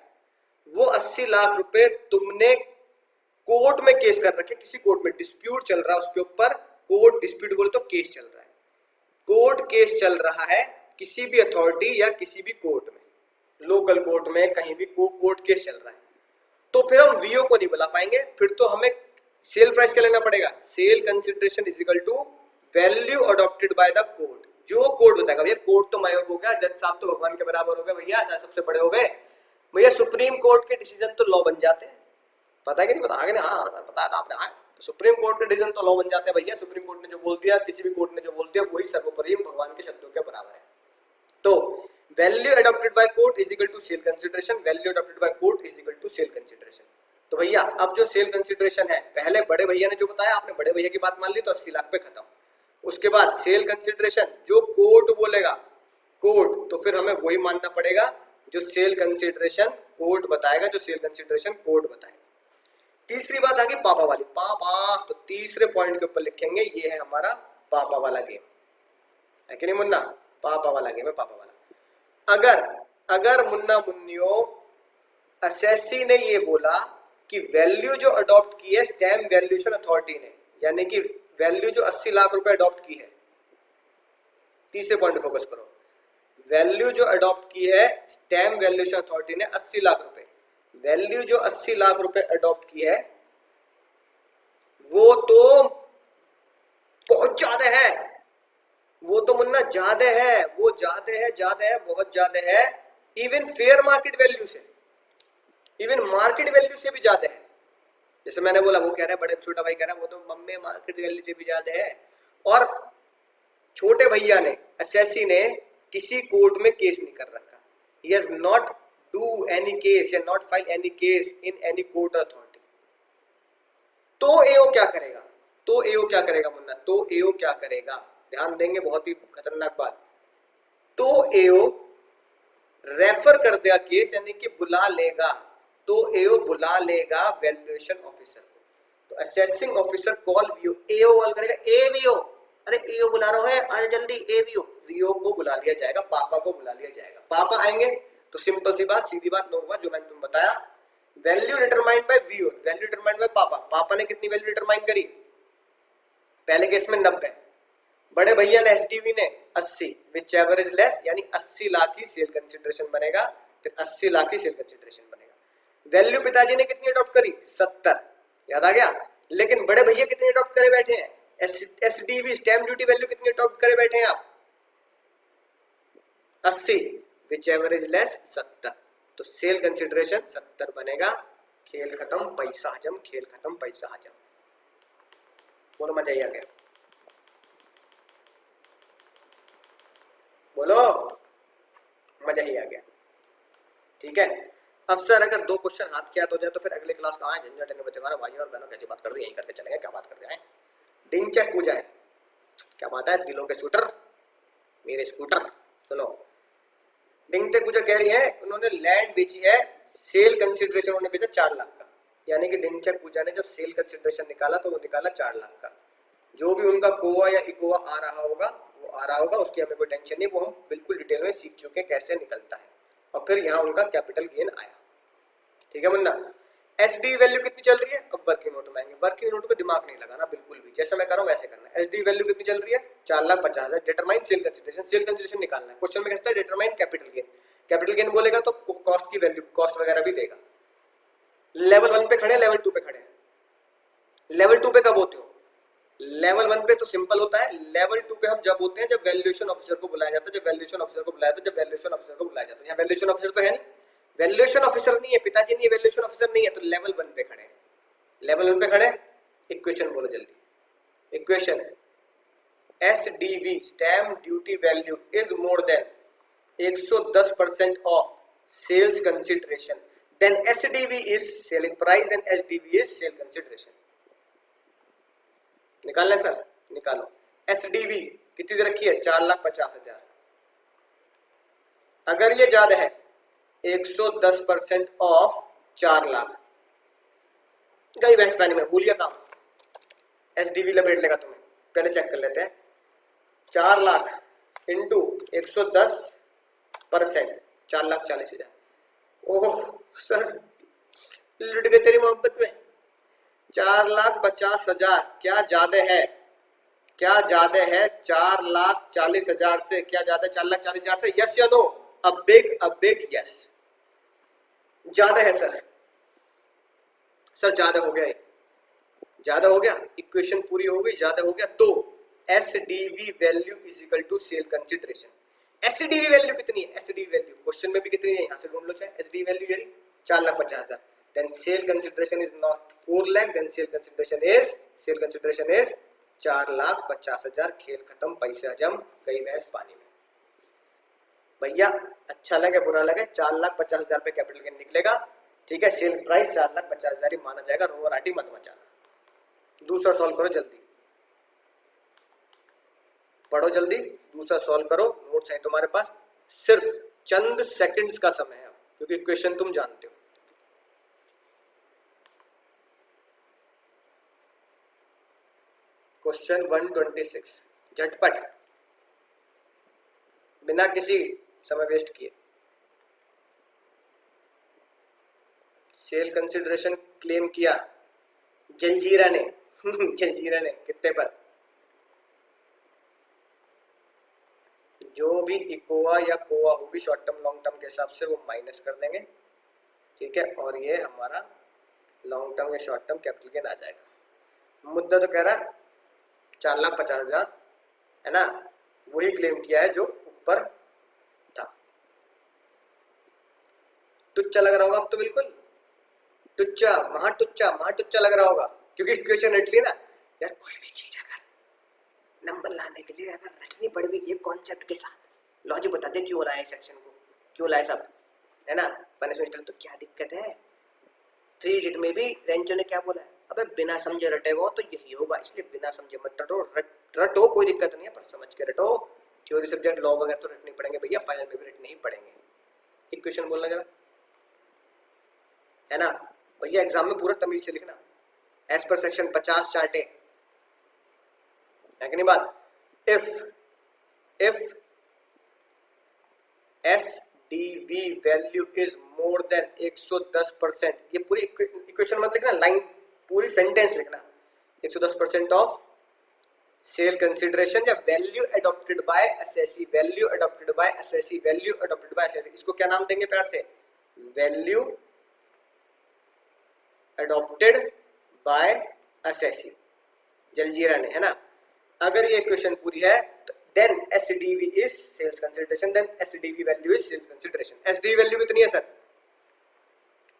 S2: वो 80 लाख रुपए तुमने कोर्ट में केस कर रखे, किसी कोर्ट में डिस्प्यूट चल रहा है उसके ऊपर, कोर्ट डिस्प्यूट बोले तो केस चल रहा है, कोर्ट केस चल रहा है किसी भी अथॉरिटी या किसी भी कोर्ट में, लोकल कोर्ट में, कहीं भी कोर्ट केस चल रहा है, तो फिर हम वीओ को नहीं बुला पाएंगे, फिर तो हमें सेल प्राइस क्या लेना पड़ेगा, sale consideration is equal to value adopted by the court, जो कोर्ट बताएगा। भैया कोर्ट तो मायूर हो गया, जज साहब तो भगवान के बराबर हो गए भैया, सबसे बड़े हो गए भैया, सुप्रीम कोर्ट के डिसीजन तो लॉ बन जाते हैं, पता है कि नहीं पता, आगे ना, हाँ पता है आपने, हाँ सुप्रीम कोर्ट के डिसीजन तो लॉ बन जाते हैं भैया, सुप्रीम कोर्ट ने जो बोल दिया, किसी भी कोर्ट ने जो बोल दिया वही सर्वोपरि भगवान के शब्दों के बराबर है। तो value adopted by court is equal to sale consideration, value adopted by court is equal to sale consideration. तो भैया अब जो सेल कंसिडरेशन है, पहले बड़े भैया ने जो बताया, आपने बड़े भैया की बात मान ली तो 80 लाख पे खत्म। उसके बाद सेल कंसिडरेशन जो कोर्ट बोलेगा, कोर्ट, तो फिर हमें वही मानना पड़ेगा जो सेल कंसिडरेशन कोर्ट बताएगा, जो सेल कंसिडरेशन कोर्ट बताएगा। तीसरी बात आ गई पापा वाली, पापा, तो तीसरे पॉइंट के ऊपर लिखेंगे ये है हमारा पापा वाला गेम, है कि नहीं मुन्ना, पापा वाला गेम है, पापा वाला। अगर मुन्ना मुन्नियो असेसी ने ये बोला कि वैल्यू जो अडॉप्ट की है स्टैम्प वैल्यूएशन अथॉरिटी ने, यानी कि वैल्यू जो 80 लाख रुपए अडॉप्ट की है, तीसरे पॉइंट पे फोकस करो, वैल्यू जो अडॉप्ट की है स्टैम्प वैल्यूएशन अथॉरिटी ने 80 लाख रुपए, वैल्यू जो 80 लाख रुपए अडॉप्ट की है वो तो बहुत ज्यादा है, वो तो मुन्ना ज्यादा है, वो ज्यादा है बहुत ज्यादा है, इवन फेयर मार्केट वैल्यू से, इवन मार्केट वैल्यू से भी ज्यादा है। जैसे मैंने बोला, वो कह रहा है बड़े छोटा भाई कह रहा है वो तो मम्मी मार्केट वैल्यू से भी ज्यादा है, और छोटे भैया ने एसएससी ने किसी कोर्ट में केस नहीं कर रखा, he has not do any case या not file any case in any court authority. तो एओ क्या करेगा, तो एओ क्या करेगा मुन्ना, तो एओ क्या करेगा, ध्यान देंगे, बहुत ही खतरनाक बात। तो एओ रेफर कर देगा केस, यानी कि बुला लेगा, तो एओ बुला लेगा वैल्यूएशन ऑफिसर को, तो असेसिंग ऑफिसर कॉल वीओ, एओ कॉल करेगा एवीओ, अरे एओ बुला रहा है आज जल्दी, एवीओ, वीओ को बुला लिया जाएगा, पापा को बुला लिया जाएगा, पापा आएंगे तो सिंपल सी बात, सीधी बात, नो हुआ जो मैंने तुम बताया, value determined by VO, value determined by पापा, पापा ने कितनी वैल्यू डिटरमाइन करी, पहले केस में 90, बड़े भैया ने एसडीवी ने 80, विच एवर इज लेस, यानी 80 लाख की सेल कंसिडरेशन बनेगा, फिर 80 लाख की सेल कंसिडरेशन बनेगा। वैल्यू पिताजी ने कितनी अडॉप्ट करी, 70, याद आ गया, लेकिन बड़े भैया कितनी अडॉप्ट करे बैठे हैं, एसडीवी स्टैम्प ड्यूटी वैल्यू कितनी अडॉप्ट करे बैठे हैं आप, 80, विच एवर इज लेस 70, तो सेल कंसिडरेशन 70 बनेगा, खेल खत्म पैसा हजम, खेल खत्म पैसा हजम, बोलो मजा ही आ गया, बोलो मजा ही आ गया, ठीक है। अब सर अगर 2 क्वेश्चन हाथ के हाथ हो जाए तो फिर अगले क्लास कहाँ है, झंझट नहीं बचेगा, भाई और बहनों कैसी बात कर रही है, यहीं करके चलेंगे, क्या बात कर रहे हैं, डिंग चेक पूजा है, क्या बात है, दिलों के शूटर मेरे स्कूटर, सुनो, डिंग चेक पूजा कह रही है उन्होंने लैंड बेची है, सेल कंसिडरेशन उन्होंने बेचा 4 लाख का, यानी कि डिंग चेक पूजा ने जब सेल कंसिडरेशन निकाला तो वो निकाला 4 लाख का, जो भी उनका कोआ या इकोआ आ रहा होगा वो आ रहा होगा, उसकी हमें कोई टेंशन नहीं, वो हम बिल्कुल डिटेल में सीख चुके हैं कैसे निकलता है, और फिर यहाँ उनका कैपिटल गेन आया, ठीक है मुन्ना। एसडी वैल्यू कितनी चल रही है, अब वर्किंग नोट में आएंगे, वर्किंग नोट में दिमाग नहीं लगाना बिल्कुल भी, जैसे मैं कर रहा हूँ वैसे करना है। एसडी वैल्यू कितनी चल रही है, 4,50,000, determine sale consideration, cell consideration निकालना है, क्वेश्चन में कहता है determine capital gain, capital gain बोलेगा तो कॉस्ट की वैल्यू, कॉस्ट वगैरह भी देगा। लेवल 1 पे खड़े, लेवल 2 पे खड़े, लेवल 2 पे कब होते हो, लेवल 1 पे तो सिंपल होता है, लेवल 2 पे हम जब होते हैं जब वैल्यूएशन ऑफिसर को बुलाया जाता है, जब वैल्यूएशन ऑफिसर को बुलाया जाता है, जब वैल्यूएशन ऑफिसर को बुलाया जाता है, यहाँ वैल्यूएशन ऑफिसर तो है नहीं, वैल्यूएशन ऑफिसर नहीं है, पिताजी नहीं है, वैल्यूएशन ऑफिसर नहीं है, तो लेवल 1 पे खड़े, लेवल 1 पे खड़े, इक्वेशन बोलो जल्दी, equation SDV stamp duty value is more than 110% of sales consideration, then SDV is selling price and SDV is sale consideration. निकालना है सर, निकालो, एसडीवी कितनी दे रखी है, 4,50,000, अगर ये ज्यादा है 110% ऑफ 4 लाख, गई भैंस पानी में, भूलिया काम, एसडीवी लपेट लेगा तुम्हें, पहले चेक कर लेते हैं, 4 लाख इंटू 110%, 4,40,000, ओह सर लुट गए तेरी मोहब्बत में, 4,50,000 क्या ज्यादा है, क्या ज्यादा है 4,40,000 से, क्या ज्यादा है 4,40,000 से, यस या नो, अ बिग यस, ज्यादा है सर, सर ज्यादा हो गया, ज्यादा हो गया, इक्वेशन पूरी हो गई, ज्यादा हो गया, तो SDV value is equal to sale consideration, SDV value कितनी है, एसडीवी वैल्यू क्वेश्चन में भी कितनी है, यहाँ से ढूंढ लो चाहे, एसडीवी वैल्यू यही 4,50,000, then sale consideration is not 4 lakh, then sale consideration is 4,50,000, खेल खत्म पैसे हजम, गई भैंस पानी में। भैया अच्छा लगे बुरा लगे 4,50,000 पे कैपिटल गेन निकलेगा, ठीक है, सेल प्राइस 4,50,000 ही माना जाएगा, रोवराटी मत मचाना। दूसरा सॉल्व करो जल्दी, पढ़ो जल्दी, दूसरा सॉल्व करो, नोट्स है तुम्हारे पास, सिर्फ चंद सेकंड्स का समय है क्योंकि क्वेश्चन तुम जानते हो। क्वेश्चन 126 झटपट, बिना किसी समय वेस्ट किए, सेल कंसिडरेशन क्लेम किया जंजीरा ने जंजीरा ने कितने पर, जो भी इकोआ या कोआ होगी शॉर्ट टर्म लॉन्ग टर्म के हिसाब से वो माइनस कर देंगे, ठीक है, और ये हमारा लॉन्ग टर्म या शॉर्ट टर्म कैपिटल गेन आ जाएगा। मुद्दा तो कह रहा 4,50,000 है ना, वही क्लेम किया है जो ऊपर था। टुच्चा लग रहा होगा अब तो, बिल्कुल टुच्चा महाटुच्चा लग रहा होगा, क्योंकि इक्वेशन रट ली ना यार। कोई भी चीज अगर नंबर लाने के लिए अगर रटनी पड़ भी ये कॉन्सेप्ट के साथ, लॉजिक बता दे क्यों लाए सेक्शन को, क्यों लाए सब, है ना, फाइनेंस मिनिस्टर, तो क्या दिक्कत है। 3 डिजिट में भी रेंचो ने क्या बोला है, अबे बिना समझे रटेगा तो यही होगा, इसलिए बिना समझे मत रटो, रटो कोई दिक्कत नहीं है, पर समझ के रटो। थ्योरी सब्जेक्ट लॉ वगैरह तो रटने पड़ेंगे भैया, फाइनल में भी रटने ही पड़ेंगे। इक्वेशन बोलना जरा, है ना भैया, एग्जाम में पूरा तमीज से लिखना, एज पर सेक्शन 50 चार्टे, है कि नहीं बात। If SDV value is more than 110%, ये पूरी इक्वेशन मत लिखना, लाइन पूरी सेंटेंस लिखना, 110% ऑफ सेल कंसिडरेशन या value adopted by SSC, value adopted by SSC, value adopted by SSC, इसको क्या नाम देंगे प्यार से, value adopted by SSC, Jaljeera ने, है ना। अगर ये इक्वेशन पूरी है तो then SDV is sales consideration, then SDV value is sales consideration. SDV value कितनी है सर,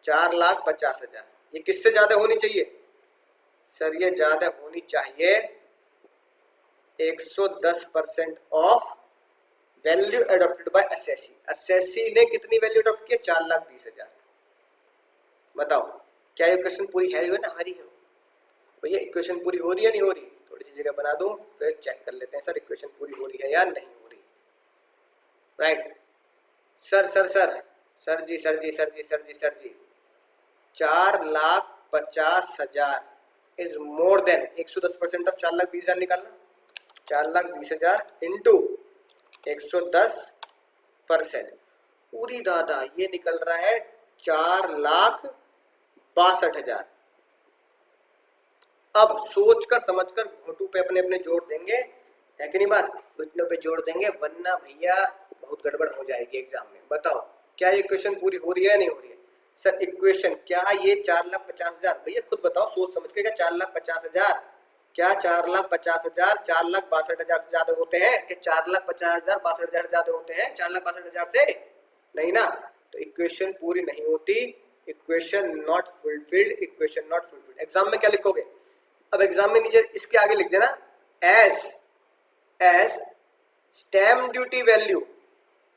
S2: 4,50,000। ये किससे ज्यादा होनी चाहिए सर, ये ज्यादा होनी चाहिए 110% of value adopted by SSC. SSC ने कितनी वैल्यू अडॉप्ट की, 4,20,000। बताओ क्या ये इक्वेशन पूरी है ना, हरी है भैया, इक्वेशन पूरी हो रही है नहीं हो रही, थोड़ी सी जगह बना दूं फिर चेक कर लेते हैं सर इक्वेशन पूरी हो रही है या नहीं हो रही। Right sir, sir ji 4,50,000 is more than 110% of 4,20,000 निकालना, 4,20,000 इंटू 110%, पूरी दादा ये निकल रहा है 4,62,000। अब सोचकर समझकर घोटू पे अपने अपने जोड़ देंगे, है कि नहीं बात, घुटनों पे जोड़ देंगे, वरना भैया बहुत गड़बड़ हो जाएगी एग्जाम में। बताओ क्या ये इक्वेशन पूरी हो रही है नहीं हो रही है सर, इक्वेशन क्या ये 4,50,000, भैया खुद बताओ सोच समझ के, क्या 4,50,000, क्या 4,50,000 4,62,000 से ज्यादा होते हैं, कि 4,50,000 62,000 ज्यादा होते हैं 4,62,000 से, नहीं ना, तो इक्वेशन पूरी नहीं होती, equation not fulfilled, equation not fulfilled. Exam में क्या लिखोगे, अब एग्जाम में नीचे इसके आगे लिख देना as stamp duty value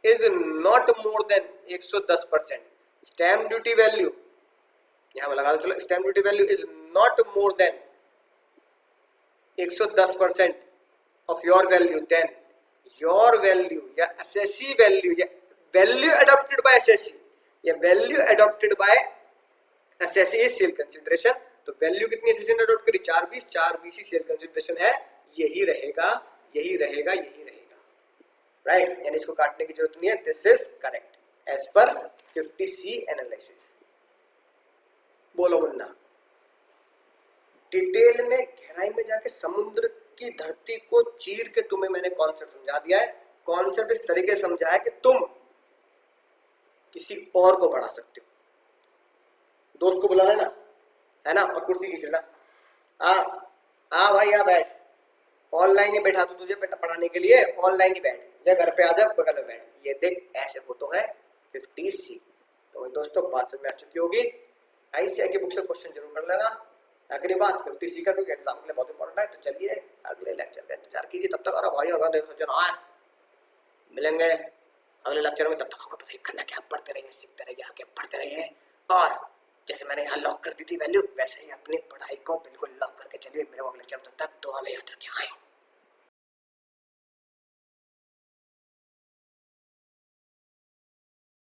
S2: is not more than 110%, stamp duty value यहां पर लगा दो, चलो, stamp duty value is not more than 110% of your value, then your value या एसएससी वैल्यू या वैल्यू अडॉप्टेड बाय एसएससी या value adopted by SSC is sale consideration. तो value कितनी एसएससी ने अडॉप्ट करी, 4,20 ही सेल कंसिडरेशन है, यही रहेगा यही रहेगा यही रहेगा। राइट, यानी इसको काटने की जरूरत नहीं है, this is correct as per 50C analysis. बोलो मुन्ना, डिटेल में गहराई में जाके समुद्र की धरती को चीर के तुम्हें मैंने कॉन्सेप्ट समझा दिया है। कॉन्सेप्ट इस तरीके से समझा है कि तुम किसी और को बढ़ा सकते हो, दोस्त को बुला लेना, है ना, और कुर्सी खींच लेना, आ भाई आ बैठ, ऑनलाइन ही बैठा दूं तुझे पढ़ाने के लिए, ऑनलाइन ही बैठ, या घर पे आ जा बगल में बैठ, ये देख ऐसे हो तो है 50C। तो दोस्तों बात समझ में आ चुकी होगी, ICI की बुक से क्वेश्चन जरूर कर लेना। आखिरी बात 50C का क्योंकि एग्जाम के लिए बहुत इंपॉर्टेंट है। तो चलिए अगले लेक्चर का इंतजार कीजिए, तब तक और भाई होगा मिलेंगे अगले लेक्चर में, तब तक आपको पता ही करना क्या, पढ़ते रहिए, सीखते रहिए, आगे पढ़ते रहिए, और जैसे मैंने यहाँ लॉक कर दी थी वैल्यू, वैसे ही अपनी पढ़ाई को बिल्कुल लॉक करके चलिए। मेरे को अगले लेक्चर तक दुआ में याद रखिए।